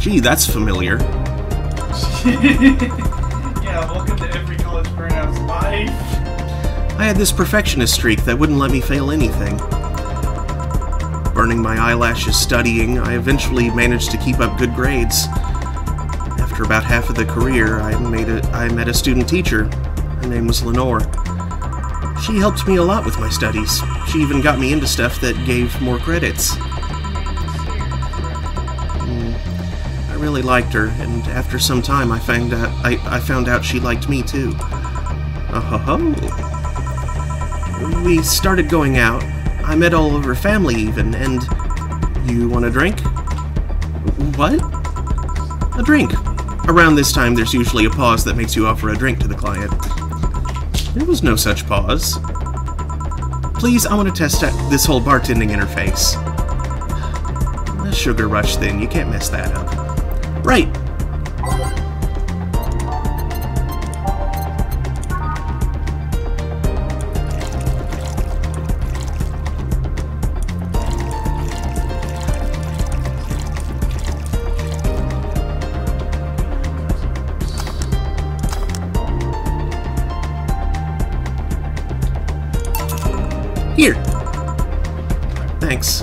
Gee, that's familiar. Yeah, welcome to every college burnout's life. I had this perfectionist streak that wouldn't let me fail anything. Burning my eyelashes studying, I eventually managed to keep up good grades. After about half of the career, I met a student teacher. Her name was Lenore. She helped me a lot with my studies. She even got me into stuff that gave more credits. I really liked her, and after some time I found out she liked me too. Oh-ho-ho. We started going out. I met all of her family even, and... You want a drink? What? A drink. Around this time, there's usually a pause that makes you offer a drink to the client. There was no such pause. Please, I want to test this whole bartending interface. A sugar rush then, you can't mess that up. Right. Here. Thanks.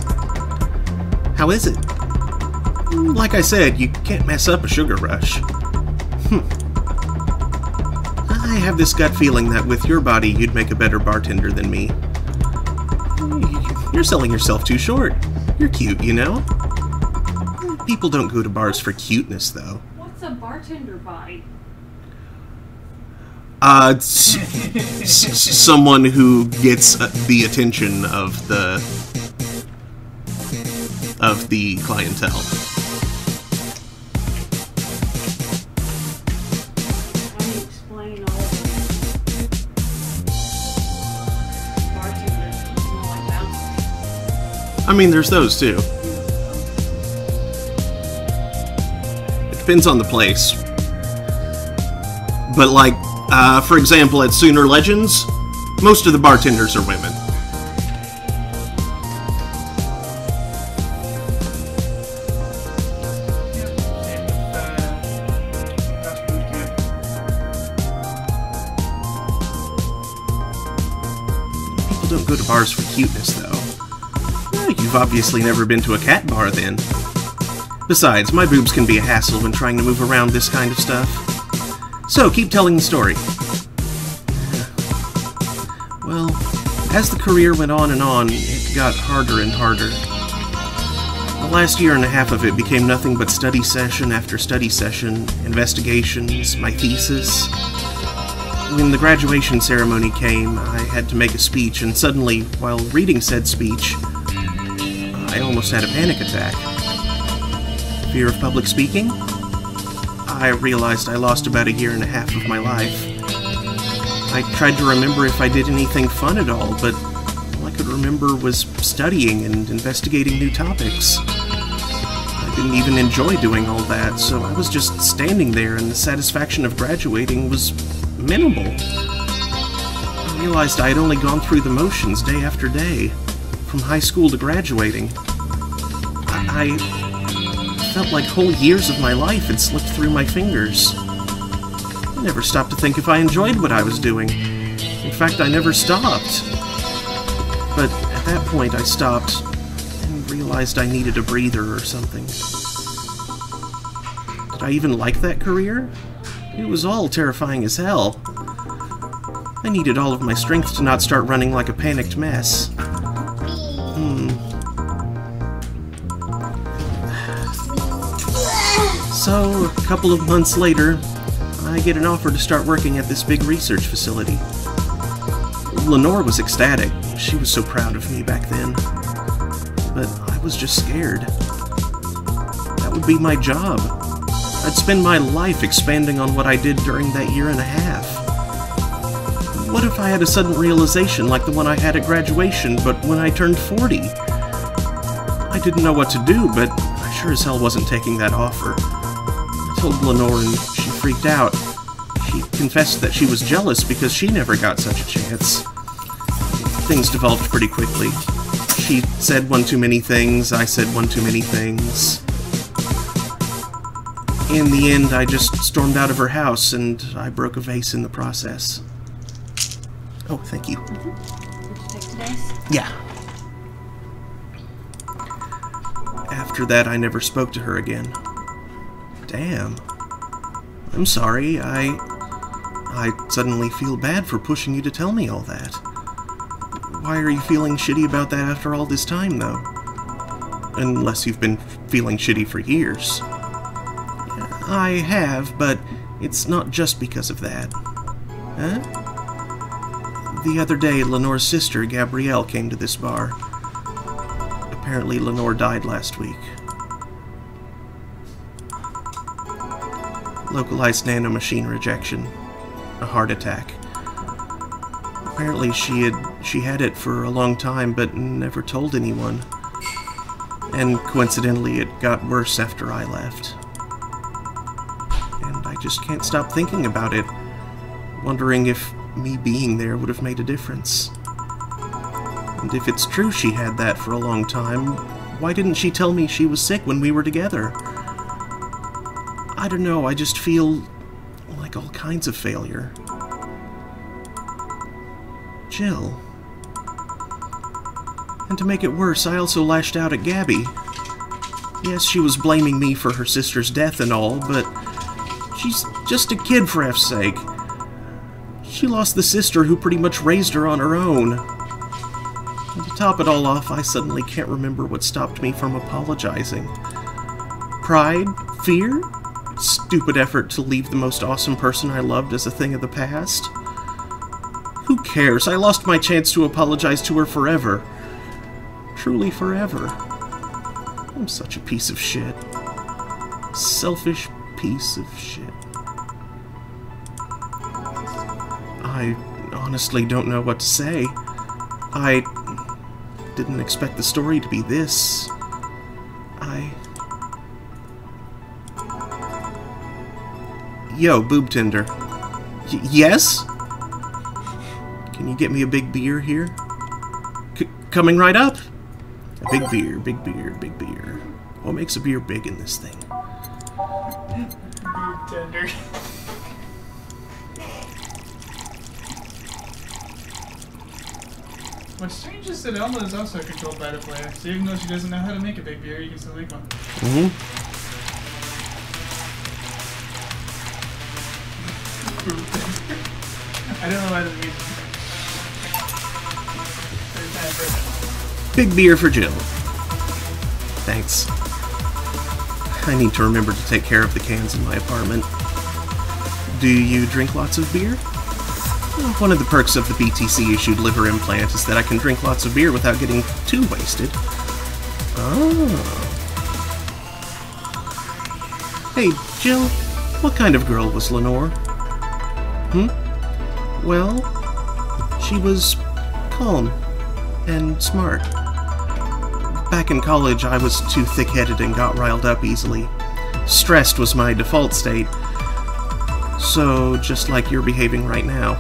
How is it? Like I said, you can't mess up a sugar rush. I have this gut feeling that with your body, you'd make a better bartender than me. You're selling yourself too short. You're cute, you know? People don't go to bars for cuteness, though. What's a bartender body? Someone who gets the attention of the clientele. How do you explain all of bartenders smell like bouncers? I mean, there's those too. It depends on the place. But like, for example, at Sooner Legends, most of the bartenders are women. People don't go to bars for cuteness, though. You've obviously never been to a cat bar, then. Besides, my boobs can be a hassle when trying to move around this kind of stuff. So, keep telling the story. Well, as the career went on and on, it got harder and harder. The last year and a half of it became nothing but study session after study session, investigations, my thesis. When the graduation ceremony came, I had to make a speech, and suddenly, while reading said speech, I almost had a panic attack. Fear of public speaking? I realized I lost about a year and a half of my life. I tried to remember if I did anything fun at all, but all I could remember was studying and investigating new topics. I didn't even enjoy doing all that, so I was just standing there, and the satisfaction of graduating was minimal. I realized I had only gone through the motions day after day, from high school to graduating. I felt like whole years of my life had slipped through my fingers. I never stopped to think if I enjoyed what I was doing. In fact, I never stopped. But at that point, I stopped and realized I needed a breather or something. Did I even like that career? It was all terrifying as hell. I needed all of my strength to not start running like a panicked mess. So, a couple of months later, I get an offer to start working at this big research facility. Lenore was ecstatic. She was so proud of me back then. But I was just scared. That would be my job. I'd spend my life expanding on what I did during that year and a half. What if I had a sudden realization like the one I had at graduation, but when I turned 40? I didn't know what to do, but I sure as hell wasn't taking that offer. I told Lenore and she freaked out. She confessed that she was jealous because she never got such a chance. Things developed pretty quickly. She said one too many things, I said one too many things. In the end, I just stormed out of her house, and I broke a vase in the process. Oh, thank you. Did you take the vase? Yeah. After that, I never spoke to her again. Damn. I'm sorry, I suddenly feel bad for pushing you to tell me all that. Why are you feeling shitty about that after all this time, though? Unless you've been feeling shitty for years. I have, but it's not just because of that. Huh? The other day, Lenore's sister, Gabrielle, came to this bar. Apparently, Lenore died last week. Localized nanomachine rejection. A heart attack. Apparently, she had it for a long time, but never told anyone. And coincidentally, it got worse after I left. And I just can't stop thinking about it, wondering if me being there would have made a difference. And if it's true she had that for a long time, why didn't she tell me she was sick when we were together? I don't know, I just feel like all kinds of failure. Jill. And to make it worse, I also lashed out at Gabby. Yes, she was blaming me for her sister's death and all, but she's just a kid, for F's sake. She lost the sister who pretty much raised her on her own. And to top it all off, I suddenly can't remember what stopped me from apologizing. Pride? Fear? Stupid effort to leave the most awesome person I loved as a thing of the past? Who cares? I lost my chance to apologize to her forever. Truly forever. I'm such a piece of shit. Selfish piece of shit. I honestly don't know what to say. I didn't expect the story to be this. Yo, boob tender. Yes? Can you get me a big beer here? Coming right up? A big beer, big beer, big beer. What makes a beer big in this thing? Boob tender. What's strange is that Elma is also controlled by the player, so even though she doesn't know how to make a big beer, you can still make one. Mm-hmm. I don't know why the music. Big beer for Jill. Thanks. I need to remember to take care of the cans in my apartment. Do you drink lots of beer? Well, one of the perks of the BTC-issued liver implant is that I can drink lots of beer without getting too wasted. Oh. Hey, Jill, what kind of girl was Lenore? Well, she was calm and smart. Back in college, I was too thick-headed and got riled up easily. Stressed was my default state. So, just like you're behaving right now.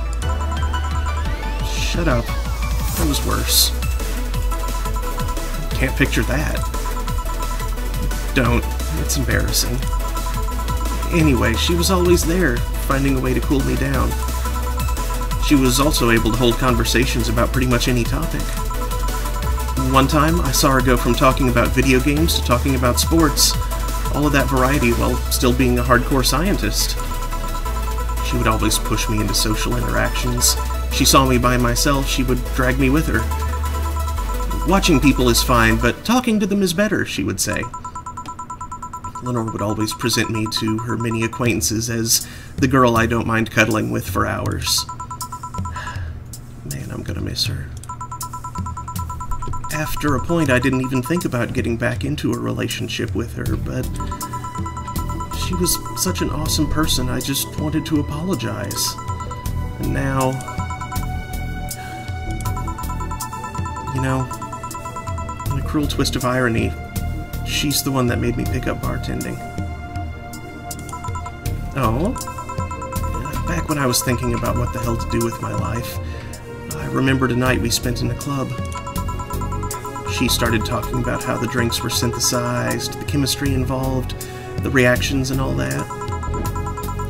Shut up. That was worse. Can't picture that. Don't. It's embarrassing. Anyway, she was always there, finding a way to cool me down. She was also able to hold conversations about pretty much any topic. One time, I saw her go from talking about video games to talking about sports. All of that variety while still being a hardcore scientist. She would always push me into social interactions. She saw me by myself, she would drag me with her. Watching people is fine, but talking to them is better, she would say. Lenore would always present me to her many acquaintances as the girl I don't mind cuddling with for hours. Man, I'm gonna miss her. After a point, I didn't even think about getting back into a relationship with her, but she was such an awesome person, I just wanted to apologize. And now, you know, in a cruel twist of irony, she's the one that made me pick up bartending. Oh? Back when I was thinking about what the hell to do with my life, I remembered a night we spent in a club. She started talking about how the drinks were synthesized, the chemistry involved, the reactions and all that.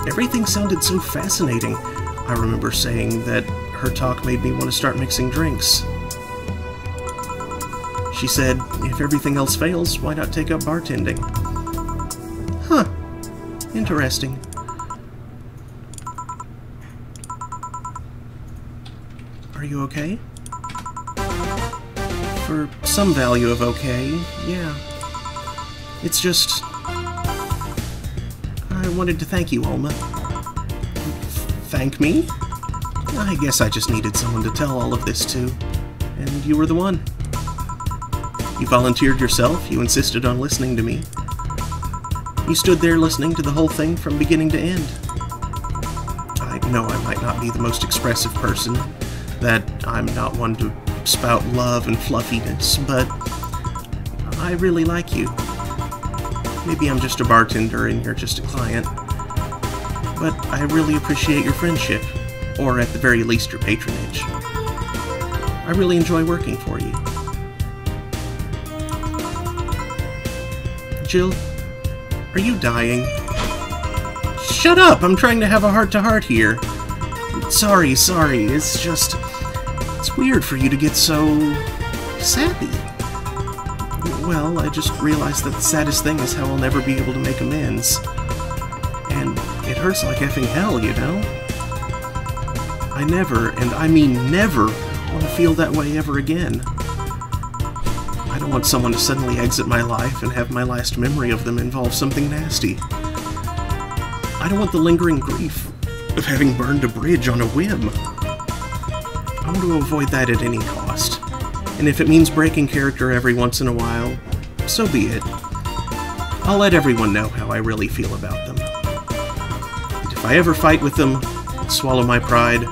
Everything sounded so fascinating. I remember saying that her talk made me want to start mixing drinks. She said, if everything else fails, why not take up bartending? Huh. Interesting. Are you okay? For some value of okay, yeah. It's just... I wanted to thank you, Alma. Thank me? I guess I just needed someone to tell all of this to, and you were the one. You volunteered yourself, you insisted on listening to me. You stood there listening to the whole thing from beginning to end. I know I might not be the most expressive person, that I'm not one to spout love and fluffiness, but I really like you. Maybe I'm just a bartender and you're just a client, but I really appreciate your friendship, or at the very least your patronage. I really enjoy working for you. Jill, are you dying? Shut up! I'm trying to have a heart-to-heart here. Sorry, it's just... It's weird for you to get so... sappy. Well, I just realized that the saddest thing is how I'll never be able to make amends. And it hurts like effing hell, you know? I never, and I mean never, want to feel that way ever again. I don't want someone to suddenly exit my life and have my last memory of them involve something nasty. I don't want the lingering grief of having burned a bridge on a whim. I want to avoid that at any cost. And if it means breaking character every once in a while, so be it. I'll let everyone know how I really feel about them. And if I ever fight with them, swallow my pride,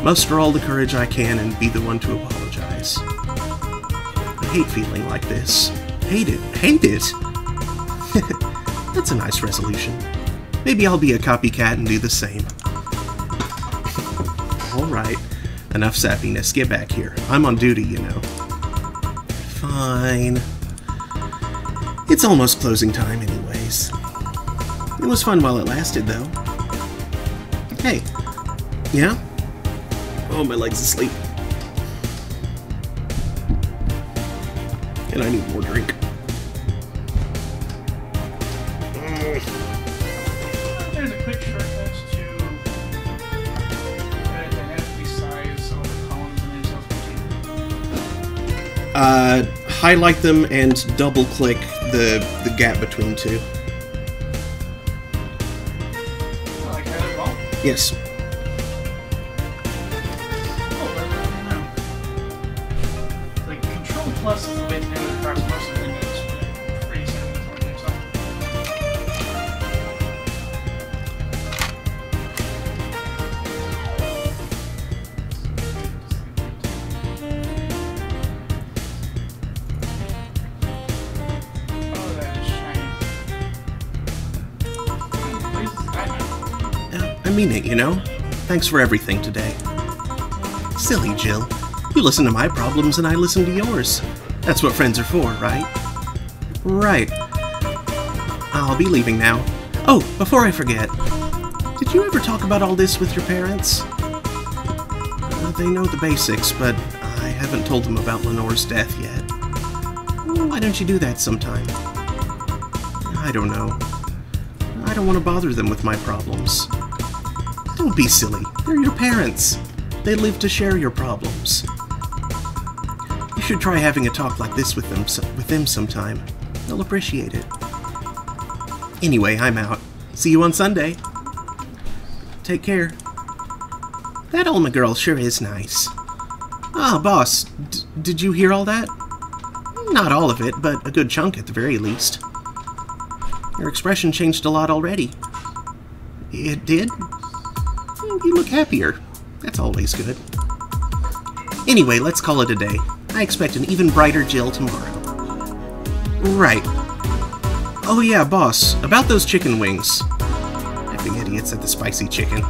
muster all the courage I can, and be the one to apologize. I hate feeling like this. Hate it. Hate it! That's a nice resolution. Maybe I'll be a copycat and do the same. Alright, enough sappiness. Get back here. I'm on duty, you know. Fine. It's almost closing time anyways. It was fun while it lasted, though. Hey. Yeah? Oh, my leg's asleep. And I need more drink. There's a quick shortcut to edit the head besides all the columns and then Highlight them and double-click the gap between two. Like that as well? Yes. Like, Control Plus is the way to do it across most of the windows, but pretty soon with what you're Oh, that is shiny. I mean it, you know? Thanks for everything today. Silly Jill. You listen to my problems and I listen to yours. That's what friends are for, right? Right. I'll be leaving now. Oh, before I forget. Did you ever talk about all this with your parents? They know the basics, but I haven't told them about Lenore's death yet. Why don't you do that sometime? I don't know. I don't want to bother them with my problems. Don't be silly. They're your parents. They live to share your problems. You should try having a talk like this with them sometime. They'll appreciate it. Anyway, I'm out. See you on Sunday. Take care. That Alma girl sure is nice. Ah, boss, did you hear all that? Not all of it, but a good chunk at the very least. Your expression changed a lot already. It did? You look happier. That's always good. Anyway, let's call it a day. I expect an even brighter Jill tomorrow. Right. Oh yeah, boss, about those chicken wings. Effing idiots at the spicy chicken.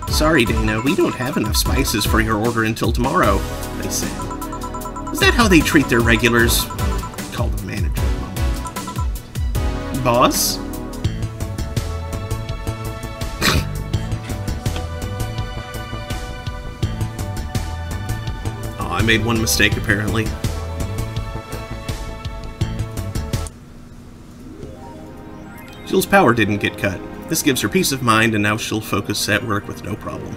Sorry, Dana, we don't have enough spices for your order until tomorrow, they said. Is that how they treat their regulars? Call the manager. Boss? I made one mistake, apparently. Jill's power didn't get cut. This gives her peace of mind, and now she'll focus at work with no problem.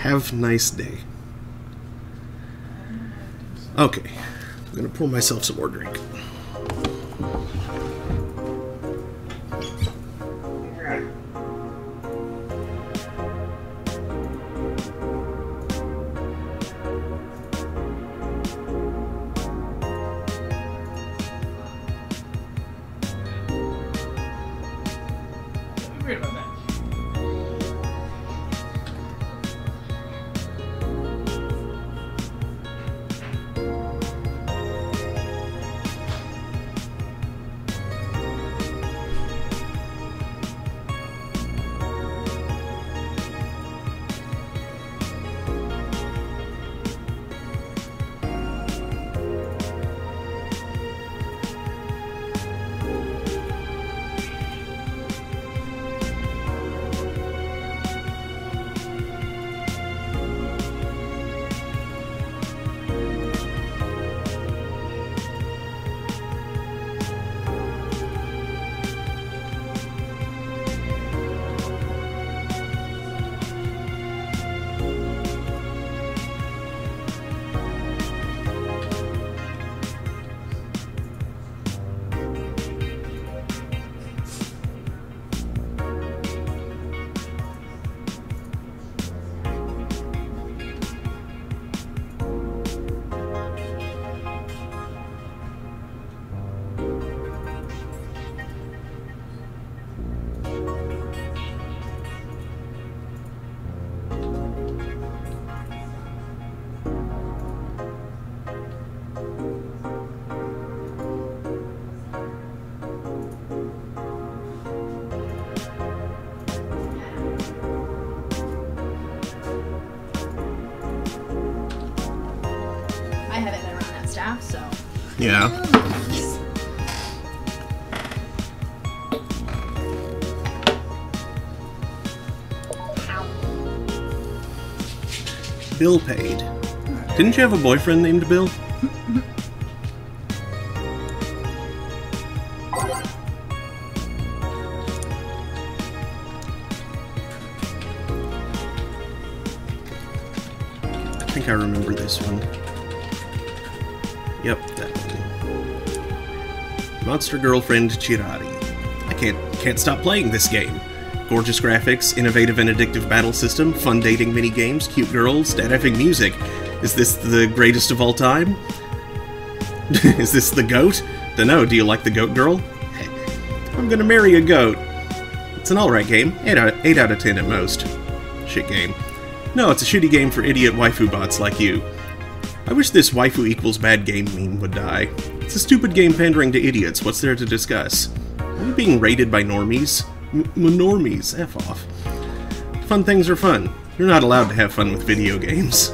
Have a nice day. Okay, I'm gonna pour myself some more drink. Weird about that. I haven't been around that staff, so. Yeah. Bill paid. Didn't you have a boyfriend named Bill? I think I remember this one. Yep, that one. Monster Girlfriend Chirari. I can't stop playing this game. Gorgeous graphics, innovative and addictive battle system, fun dating mini-games, cute girls, dad-effing music. Is this the greatest of all time? Is this the goat? Dunno, do you like the goat girl? Hey, I'm gonna marry a goat. It's an alright game, 8 out of 10 at most. Shit game. No, it's a shitty game for idiot waifu bots like you. I wish this waifu equals bad game meme would die. It's a stupid game pandering to idiots, what's there to discuss? Are we being raided by normies? Normies, F off. Fun things are fun. You're not allowed to have fun with video games.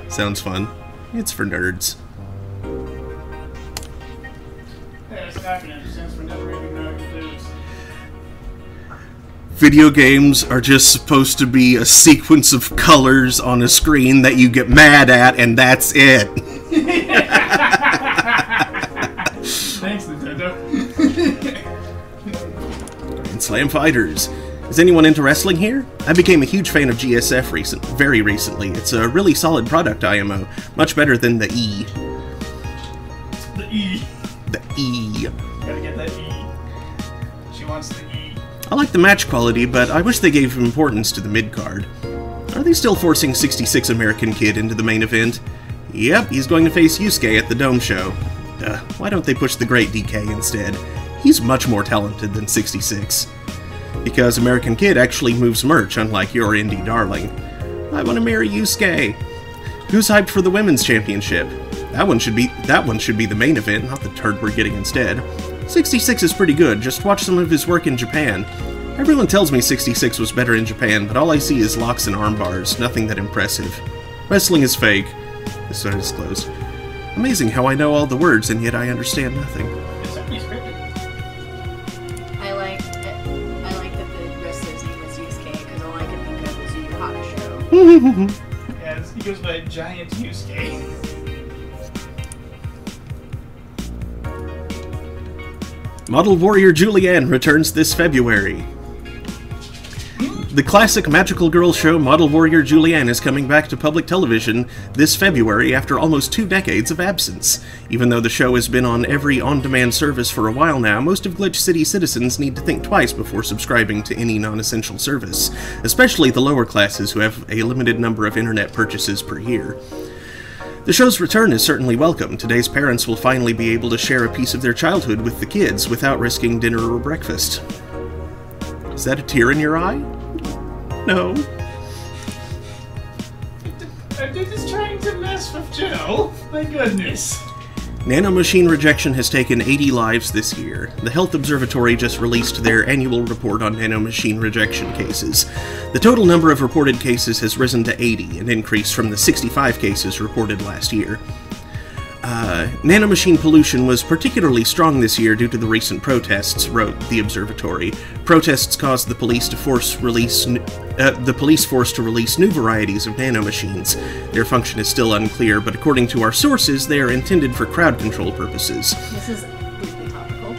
Sounds fun. It's for nerds. Yeah, it's an acronym. Stands for Never Reading American Dudes. Video games are just supposed to be a sequence of colors on a screen that you get mad at, and that's it. Thanks, Nintendo. Grand Slam Fighters. Is anyone into wrestling here? I became a huge fan of GSF very recently. It's a really solid product, IMO. Much better than the E. The E. The E. Gotta get that E. She wants the E. I like the match quality, but I wish they gave importance to the mid-card. Are they still forcing 66 American Kid into the main event? Yep, he's going to face Yusuke at the Dome show. Why don't they push the Great DK instead? He's much more talented than 66. Because American Kid actually moves merch, unlike your indie darling. I want to marry Yusuke. Who's hyped for the Women's Championship? That one should be the main event, not the turd we're getting instead. 66 is pretty good, just watch some of his work in Japan. Everyone tells me 66 was better in Japan, but all I see is locks and arm bars, nothing that impressive. Wrestling is fake. This side is closed. Amazing how I know all the words and yet I understand nothing. It's certainly scripted. I like Yeah, he goes by Giant Yusuke. Model Warrior Julianne returns this February. The classic magical girl show Model Warrior Julianne is coming back to public television this February after almost 2 decades of absence. Even though the show has been on every on-demand service for a while now, most of Glitch City citizens need to think twice before subscribing to any non-essential service, especially the lower classes who have a limited number of internet purchases per year. The show's return is certainly welcome. Today's parents will finally be able to share a piece of their childhood with the kids without risking dinner or breakfast. Is that a tear in your eye? No. I'm just trying to mess with Joe. My goodness. Nanomachine rejection has taken 80 lives this year. The Health Observatory just released their annual report on nanomachine rejection cases. The total number of reported cases has risen to 80, an increase from the 65 cases reported last year. Nanomachine pollution was particularly strong this year due to the recent protests, wrote the observatory. Protests caused the police to force to release new varieties of nanomachines. Their function is still unclear, but according to our sources, they are intended for crowd control purposes. This is briefly topical.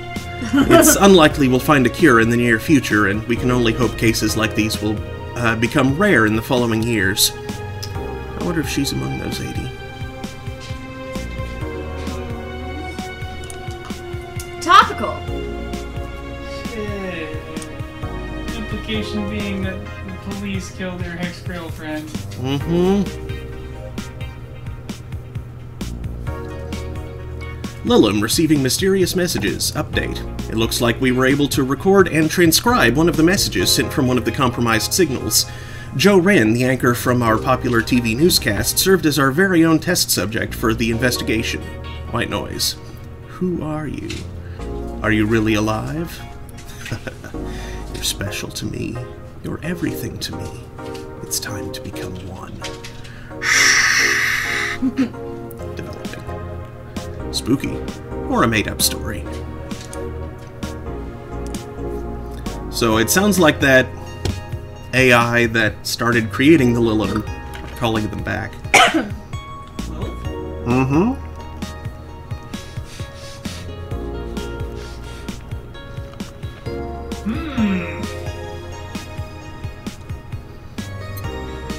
It's unlikely we'll find a cure in the near future, and we can only hope cases like these will become rare in the following years. I wonder if she's among those 80. Topical! Implication being that the police killed their ex-girlfriend. Lilum receiving mysterious messages. Update. It looks like we were able to record and transcribe one of the messages sent from one of the compromised signals. Joe Wren, the anchor from our popular TV newscast, served as our very own test subject for the investigation. White noise. Who are you? Are you really alive? You're special to me. You're everything to me. It's time to become one. Developing. Spooky. Or a made-up story. So it sounds like that AI that started creating the Lilith, calling them back. Mm-hmm.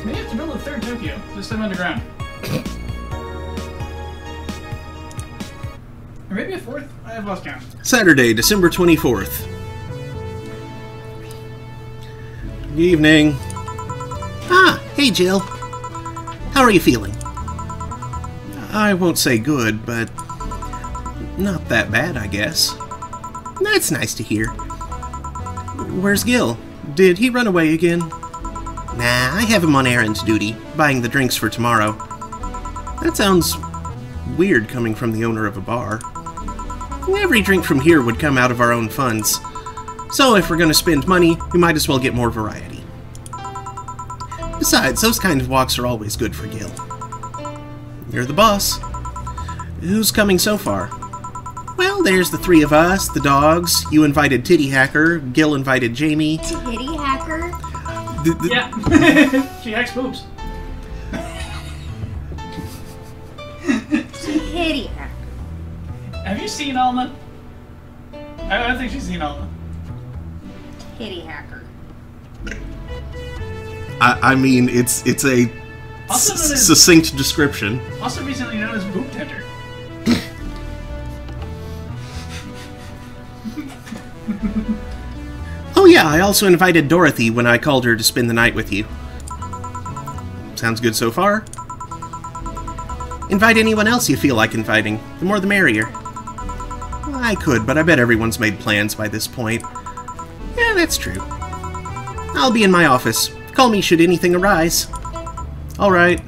Maybe have to build a third Tokyo. This time underground. Or maybe a fourth? I have lost count. Saturday, December 24th. Good evening. Ah, hey Jill. How are you feeling? I won't say good, but not that bad, I guess. That's nice to hear. Where's Gil? Did he run away again? Nah, I have him on errands duty, buying the drinks for tomorrow. That sounds weird coming from the owner of a bar. Every drink from here would come out of our own funds. So if we're gonna spend money, we might as well get more variety. Besides, those kind of walks are always good for Gil. You're the boss. Who's coming so far? Well, there's the 3 of us, the dogs. You invited Titty Hacker. Gil invited Jamie. Titty Hacker? Yeah. She hacks boobs. Titty Hacker. Have you seen Alma? I don't think she's seen Alma. Titty Hacker. I mean, it's a Also known as, succinct description. also recently known as Boob Tender. Oh yeah, I also invited Dorothy when I called her to spend the night with you. Sounds good so far? Invite anyone else you feel like inviting. The more the merrier. Well, I could, but I bet everyone's made plans by this point. Yeah, that's true. I'll be in my office. Call me should anything arise. Alright.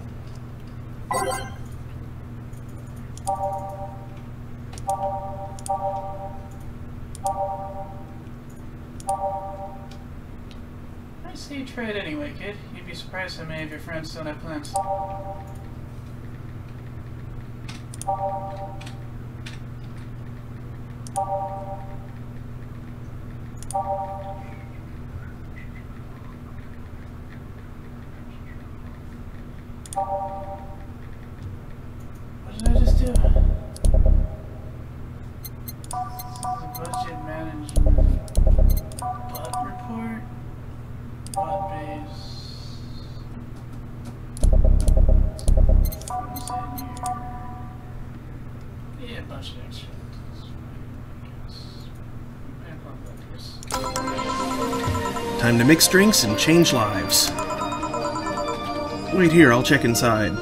I say you try it anyway, kid. You'd be surprised how many of your friends don't have plans. What did I just do? The budget management. Bud report. Bud base. Who's in here? Yeah, a bunch of extra. Time to mix drinks and change lives. Wait here, I'll check inside.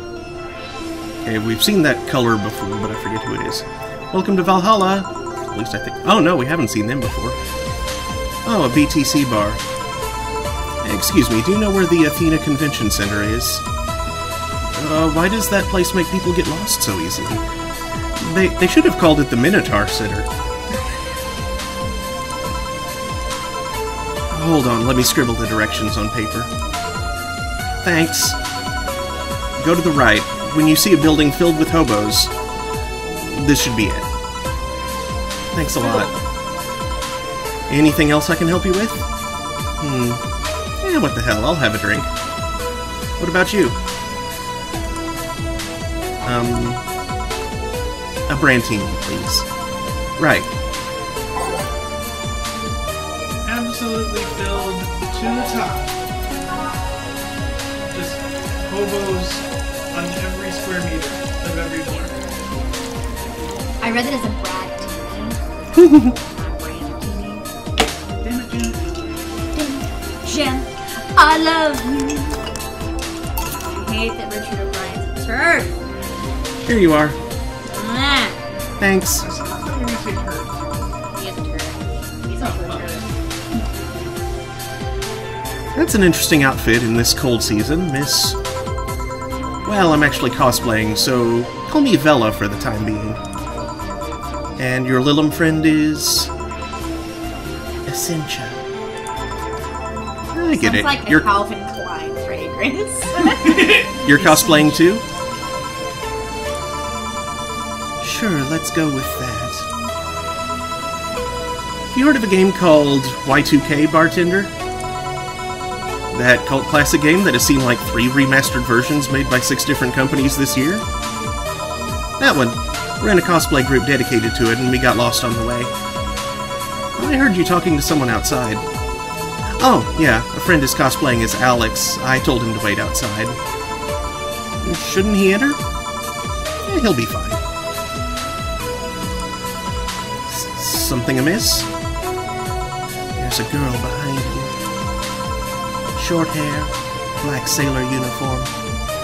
Okay, we've seen that color before, but I forget who it is. Welcome to Valhalla! At least I think... Oh no, we haven't seen them before. Oh, a BTC bar. Excuse me, do you know where the Athena Convention Center is? Why does that place make people get lost so easily? They should have called it the Minotaur Center. Hold on, let me scribble the directions on paper. Thanks. Go to the right. When you see a building filled with hobos, this should be it. Thanks a lot. Anything else I can help you with? Eh, what the hell, I'll have a drink. What about you? A brandini, please. Right. Absolutely filled to the top. Just hobos on every square meter of every floor. I read it as a brand Jim, I love you. I hate that Richard O'Brien's a turd. Here you are. Mwah. Thanks. I thought you were going to say turd. He is a turd. He's also a turd. That's an interesting outfit in this cold season, Miss... Well, I'm actually cosplaying, so call me Vela for the time being. And your Lilum friend is... Essentia. I get Sounds it. like You're a Calvin Klein fragrance. You're cosplaying too? Sure, let's go with that. Have you heard of a game called Y2K Bartender? That cult classic game that has seen like 3 remastered versions made by 6 different companies this year? That one. We're in a cosplay group dedicated to it, and we got lost on the way. I heard you talking to someone outside. Oh, yeah, a friend is cosplaying as Alex. I told him to wait outside. Shouldn't he enter? He'll be fine. Something amiss? There's a girl behind you. Short hair, black sailor uniform,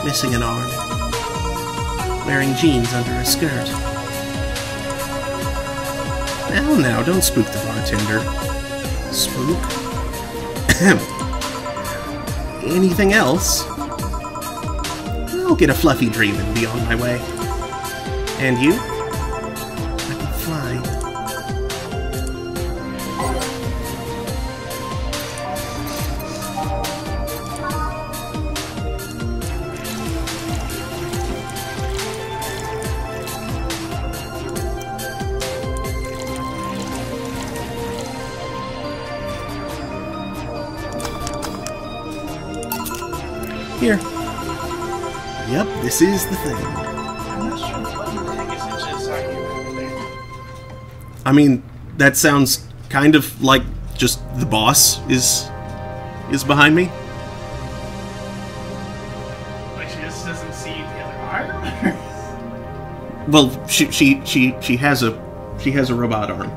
missing an arm. Wearing jeans under a skirt. Now, don't spook the bartender. Spook? Anything else? I'll get a fluffy dream and be on my way. And you? I can fly. Here. Yep, this is the thing. I'm not sure what the heck is it just talking about there. I mean, that sounds kind of like just the boss is behind me. Like she just doesn't see the other arm? Well, she has a robot arm.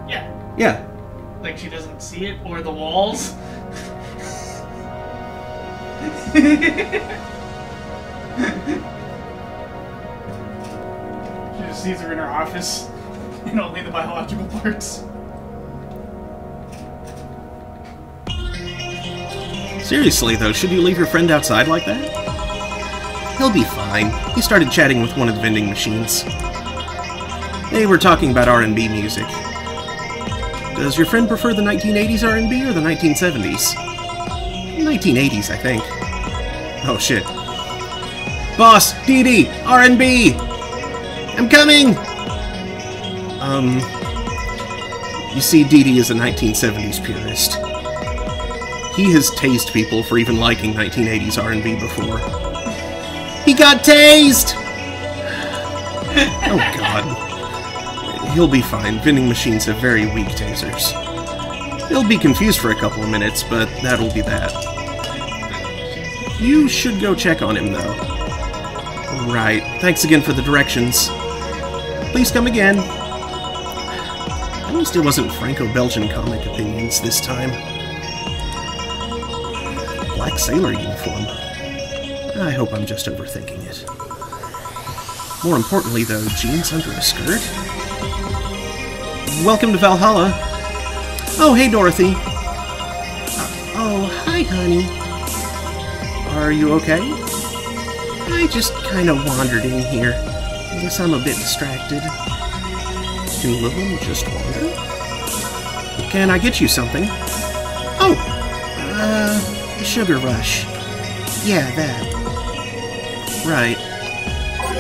Yeah. Yeah. Like she doesn't see it or the walls? She just sees her in her office and only the biological parts. Seriously though, should you leave your friend outside like that? He'll be fine. He started chatting with one of the vending machines. They were talking about R&B music. Does your friend prefer the 1980s R&B or the 1970s? 1980s, I think. Oh shit. Boss! Dee Dee! R&B! I'm coming! You see, Dee Dee is a 1970s purist. He has tased people for even liking 1980s R&B before. He got tased! Oh god. He'll be fine. Vending machines have very weak tasers. He'll be confused for a couple of minutes, but that'll be that. You should go check on him, though. Right. Thanks again for the directions. Please come again. At least it wasn't Franco-Belgian comic opinions this time. Black sailor uniform. I hope I'm just overthinking it. More importantly, though, jeans under a skirt? Welcome to Valhalla. Oh, hey, Dorothy. Oh, hi, honey. Are you okay? I just kind of wandered in here. I guess I'm a bit distracted. Can Lilum just wander? Can I get you something? Oh! A sugar rush. Yeah, that. Right.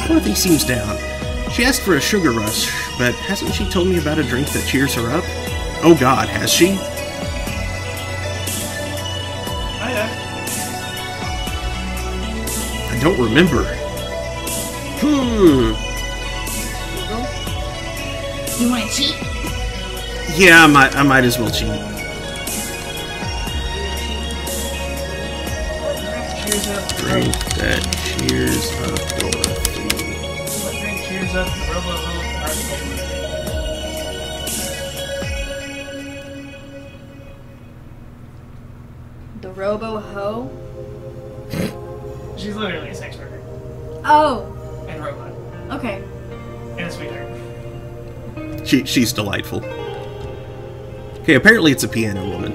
Dorothy seems down. She asked for a sugar rush, but hasn't she told me about a drink that cheers her up? Oh god, has she? I don't remember. You want to cheat? Yeah, I might as well cheat. Drink that cheers up Dorothy. What drink cheers up Robo-Ho Bartender? The Robo-Ho? She's literally a sex worker. Oh! And robot. Okay. And a sweetheart. She's delightful. Okay, apparently it's a piano woman.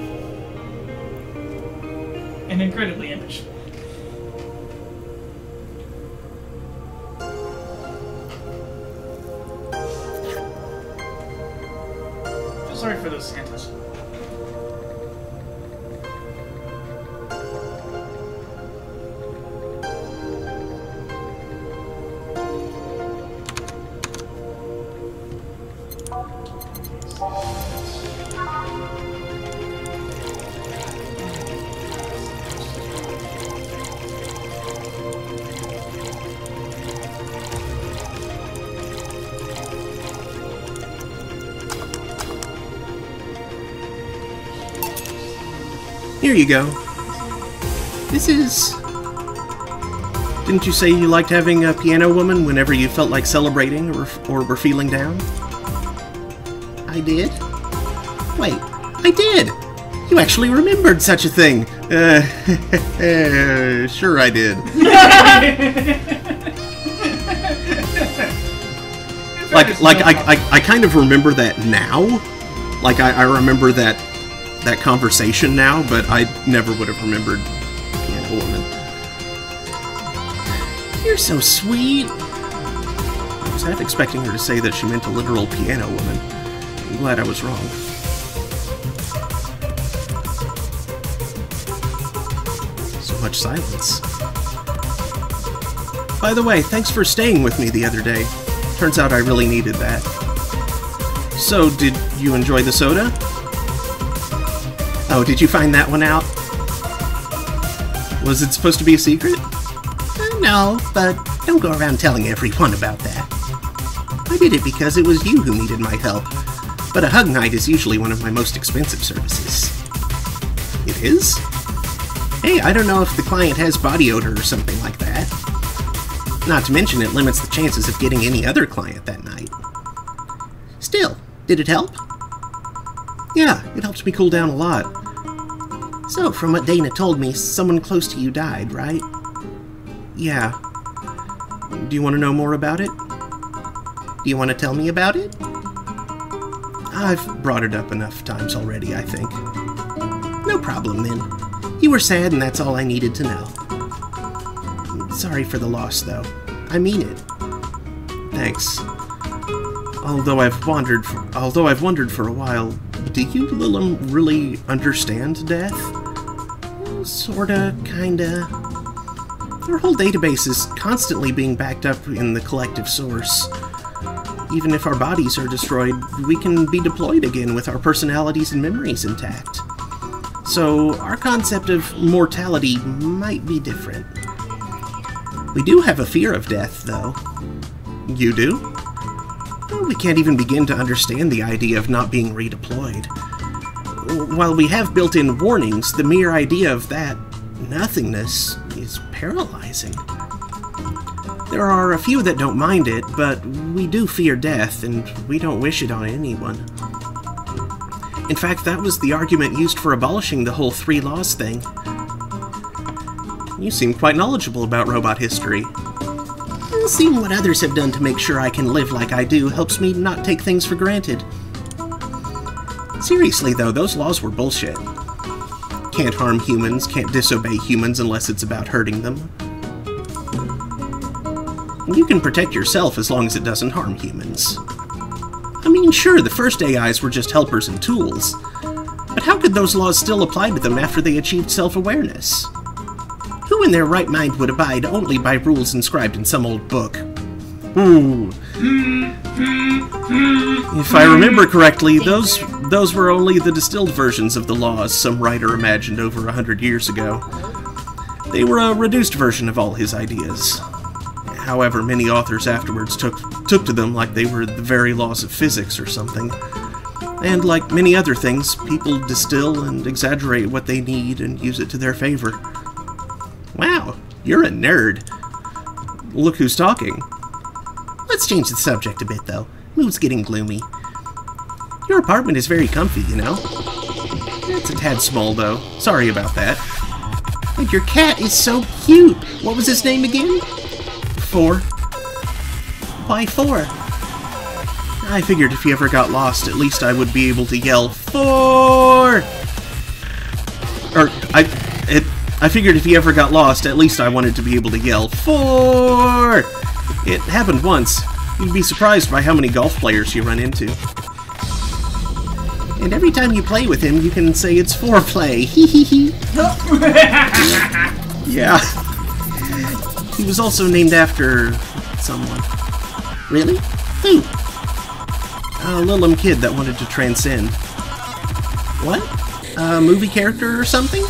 And incredibly impish. Feel sorry for those Santas. Here you go. This is... Didn't you say you liked having a piano woman whenever you felt like celebrating or were feeling down? I did? Wait, I did! You actually remembered such a thing! Sure I did. I kind of remember that now. Like, I remember that conversation now, but I never would have remembered Piano Woman. You're so sweet. I was half expecting her to say that she meant a literal piano woman. I'm glad I was wrong. So much silence. By the way, thanks for staying with me the other day. Turns out I really needed that. So, did you enjoy the soda? Oh, did you find that one out? Was it supposed to be a secret? No, but don't go around telling everyone about that. I did it because it was you who needed my help, but a hug night is usually one of my most expensive services. It is? Hey, I don't know if the client has body odor or something like that. Not to mention it limits the chances of getting any other client that night. Still, did it help? Yeah, it helped me cool down a lot. So, from what Dana told me, someone close to you died, right? Yeah. Do you want to know more about it? Do you want to tell me about it? I've brought it up enough times already, I think. No problem, then. You were sad, and that's all I needed to know. Sorry for the loss, though. I mean it. Thanks. Although I've wondered for a while, do you, Lilum, really understand death? Sorta, kinda. Our whole database is constantly being backed up in the collective source. Even if our bodies are destroyed, we can be deployed again with our personalities and memories intact. So, our concept of mortality might be different. We do have a fear of death, though. You do? We can't even begin to understand the idea of not being redeployed. While we have built-in warnings, the mere idea of that nothingness is paralyzing. There are a few that don't mind it, but we do fear death, and we don't wish it on anyone. In fact, that was the argument used for abolishing the whole 3 laws thing. You seem quite knowledgeable about robot history. Seeing what others have done to make sure I can live like I do helps me not take things for granted. Seriously, though, those laws were bullshit. Can't harm humans, can't disobey humans unless it's about hurting them. You can protect yourself as long as it doesn't harm humans. I mean, sure, the first AIs were just helpers and tools, but how could those laws still apply to them after they achieved self-awareness? Who in their right mind would abide only by rules inscribed in some old book? If I remember correctly, those were only the distilled versions of the laws some writer imagined over 100 years ago. They were a reduced version of all his ideas. However, many authors afterwards took to them like they were the very laws of physics or something. And like many other things, people distill and exaggerate what they need and use it to their favor. Wow, you're a nerd. Look who's talking. Let's change the subject a bit, though. Mood's getting gloomy. Your apartment is very comfy, you know? It's a tad small, though. Sorry about that. And your cat is so cute. What was his name again? 4. Why 4? I figured if he ever got lost, at least I would be able to yell, 4! I figured if he ever got lost, at least I wanted to be able to yell, 4! It happened once. You'd be surprised by how many golf players you run into. And every time you play with him, you can say it's foreplay. Hee hee hee. Yeah. He was also named after someone. Really? Who? A little kid that wanted to transcend. What? A movie character or something?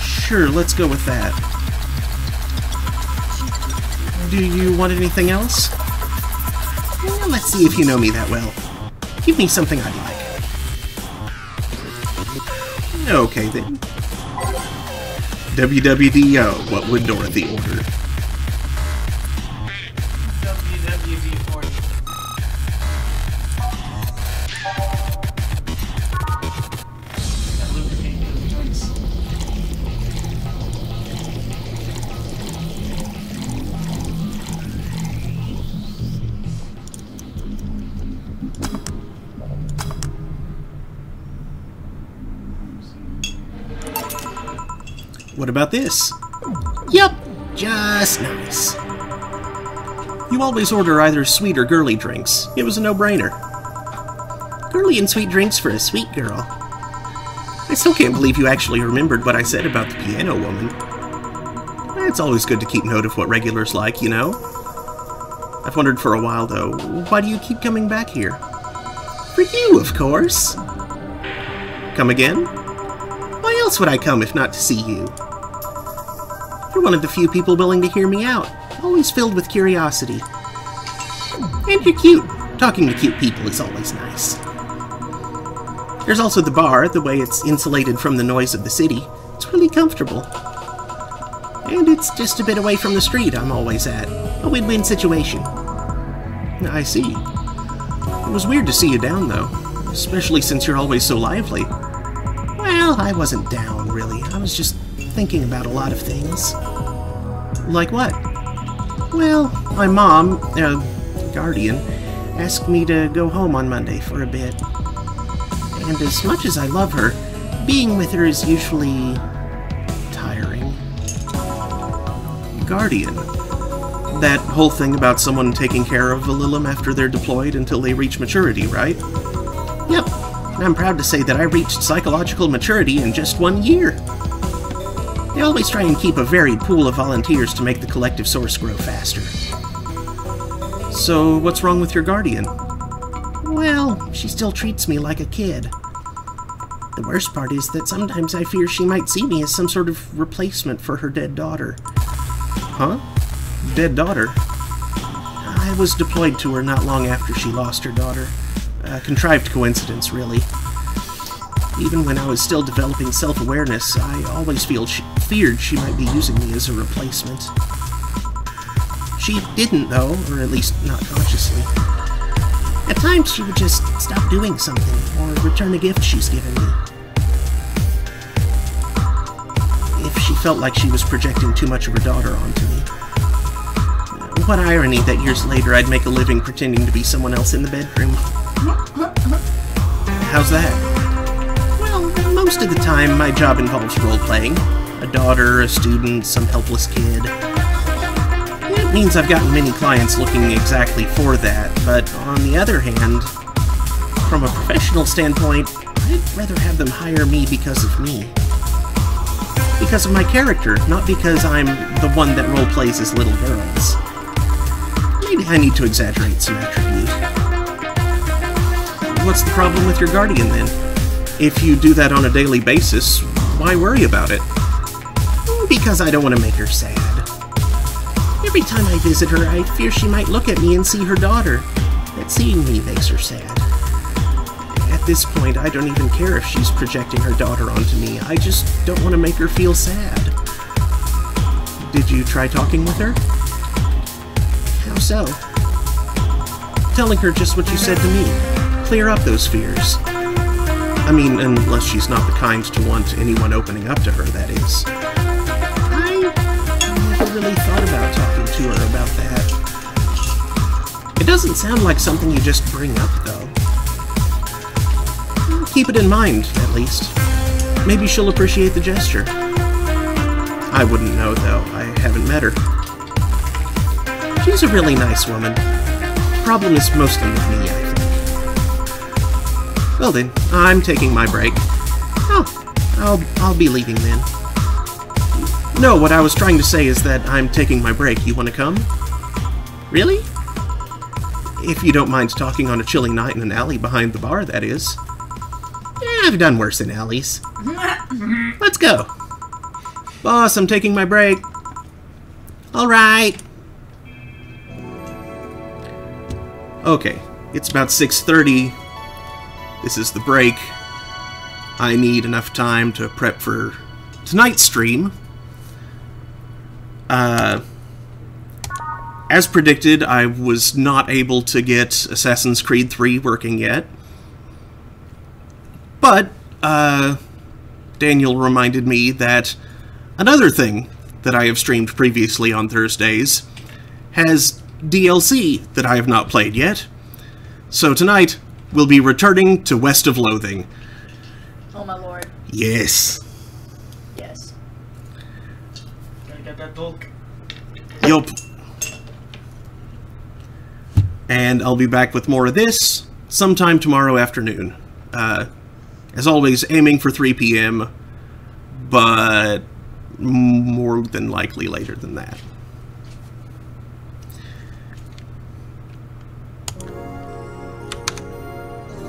Sure, let's go with that. Do you want anything else? Well, let's see if you know me that well. Give me something I like. Okay, then. WWDO, what would Dorothy order? WWD40. That lubricant those joints. What about this? Yup, just nice. You always order either sweet or girly drinks. It was a no-brainer. Girly and sweet drinks for a sweet girl. I still can't believe you actually remembered what I said about the piano woman. It's always good to keep note of what regulars like, you know? I've wondered for a while, though, why do you keep coming back here? For you, of course. Come again? Why else would I come if not to see you? You're one of the few people willing to hear me out, always filled with curiosity. And you're cute. Talking to cute people is always nice. There's also the bar, the way it's insulated from the noise of the city. It's really comfortable. And it's just a bit away from the street I'm always at. A win-win situation. I see. It was weird to see you down, though. Especially since you're always so lively. Well, I wasn't down, really. I was just thinking about a lot of things. Like what? Well, my mom, guardian, asked me to go home on Monday for a bit. And as much as I love her, being with her is usually tiring. Guardian. That whole thing about someone taking care of a Lilum after they're deployed until they reach maturity, right? Yep. And I'm proud to say that I reached psychological maturity in just 1 year. They always try and keep a varied pool of volunteers to make the collective source grow faster. So, what's wrong with your guardian? Well, she still treats me like a kid. The worst part is that sometimes I fear she might see me as some sort of replacement for her dead daughter. Huh? dead daughter. I was deployed to her not long after she lost her daughter. A contrived coincidence, really. Even when I was still developing self-awareness, I always feared she might be using me as a replacement. She didn't, though, or at least not consciously. At times, she would just stop doing something, or return a gift she's given me. If she felt like she was projecting too much of her daughter onto me. What irony that years later I'd make a living pretending to be someone else in the bedroom. How's that? Well, most of the time, my job involves role-playing. A daughter, a student, some helpless kid. It means I've gotten many clients looking exactly for that, but on the other hand, from a professional standpoint, I'd rather have them hire me because of me. Because of my character, not because I'm the one that role-plays as little girls. Maybe I need to exaggerate some attribute. What's the problem with your guardian, then? If you do that on a daily basis, why worry about it? Because I don't want to make her sad. Every time I visit her, I fear she might look at me and see her daughter. That seeing me makes her sad. At this point, I don't even care if she's projecting her daughter onto me. I just don't want to make her feel sad. Did you try talking with her? How so? Telling her just what you said to me. Clear up those fears. I mean, unless she's not the kind to want anyone opening up to her, that is. I never really thought about talking to her about that. It doesn't sound like something you just bring up, though. Keep it in mind, at least. Maybe she'll appreciate the gesture. I wouldn't know, though. I haven't met her. She's a really nice woman. Problem is mostly with me, I think. Well then, I'm taking my break. Oh, I'll be leaving then. No, what I was trying to say is that I'm taking my break. You want to come? Really? If you don't mind talking on a chilly night in an alley behind the bar, that is. Yeah, I've done worse in alleys. Let's go. Boss, I'm taking my break. All right. Okay, it's about 6:30. This is the break. I need enough time to prep for tonight's stream. As predicted, I was not able to get Assassin's Creed 3 working yet. But, Daniel reminded me that another thing that I have streamed previously on Thursdays has DLC that I have not played yet. So tonight, we'll be returning to West of Loathing. Oh my lord. Yes. Yes. Gotta get that bulk. Yup. And I'll be back with more of this sometime tomorrow afternoon. As always, aiming for 3 p.m., but more than likely later than that.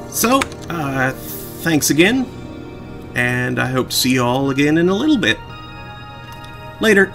So, thanks again, and I hope to see you all again in a little bit. Later.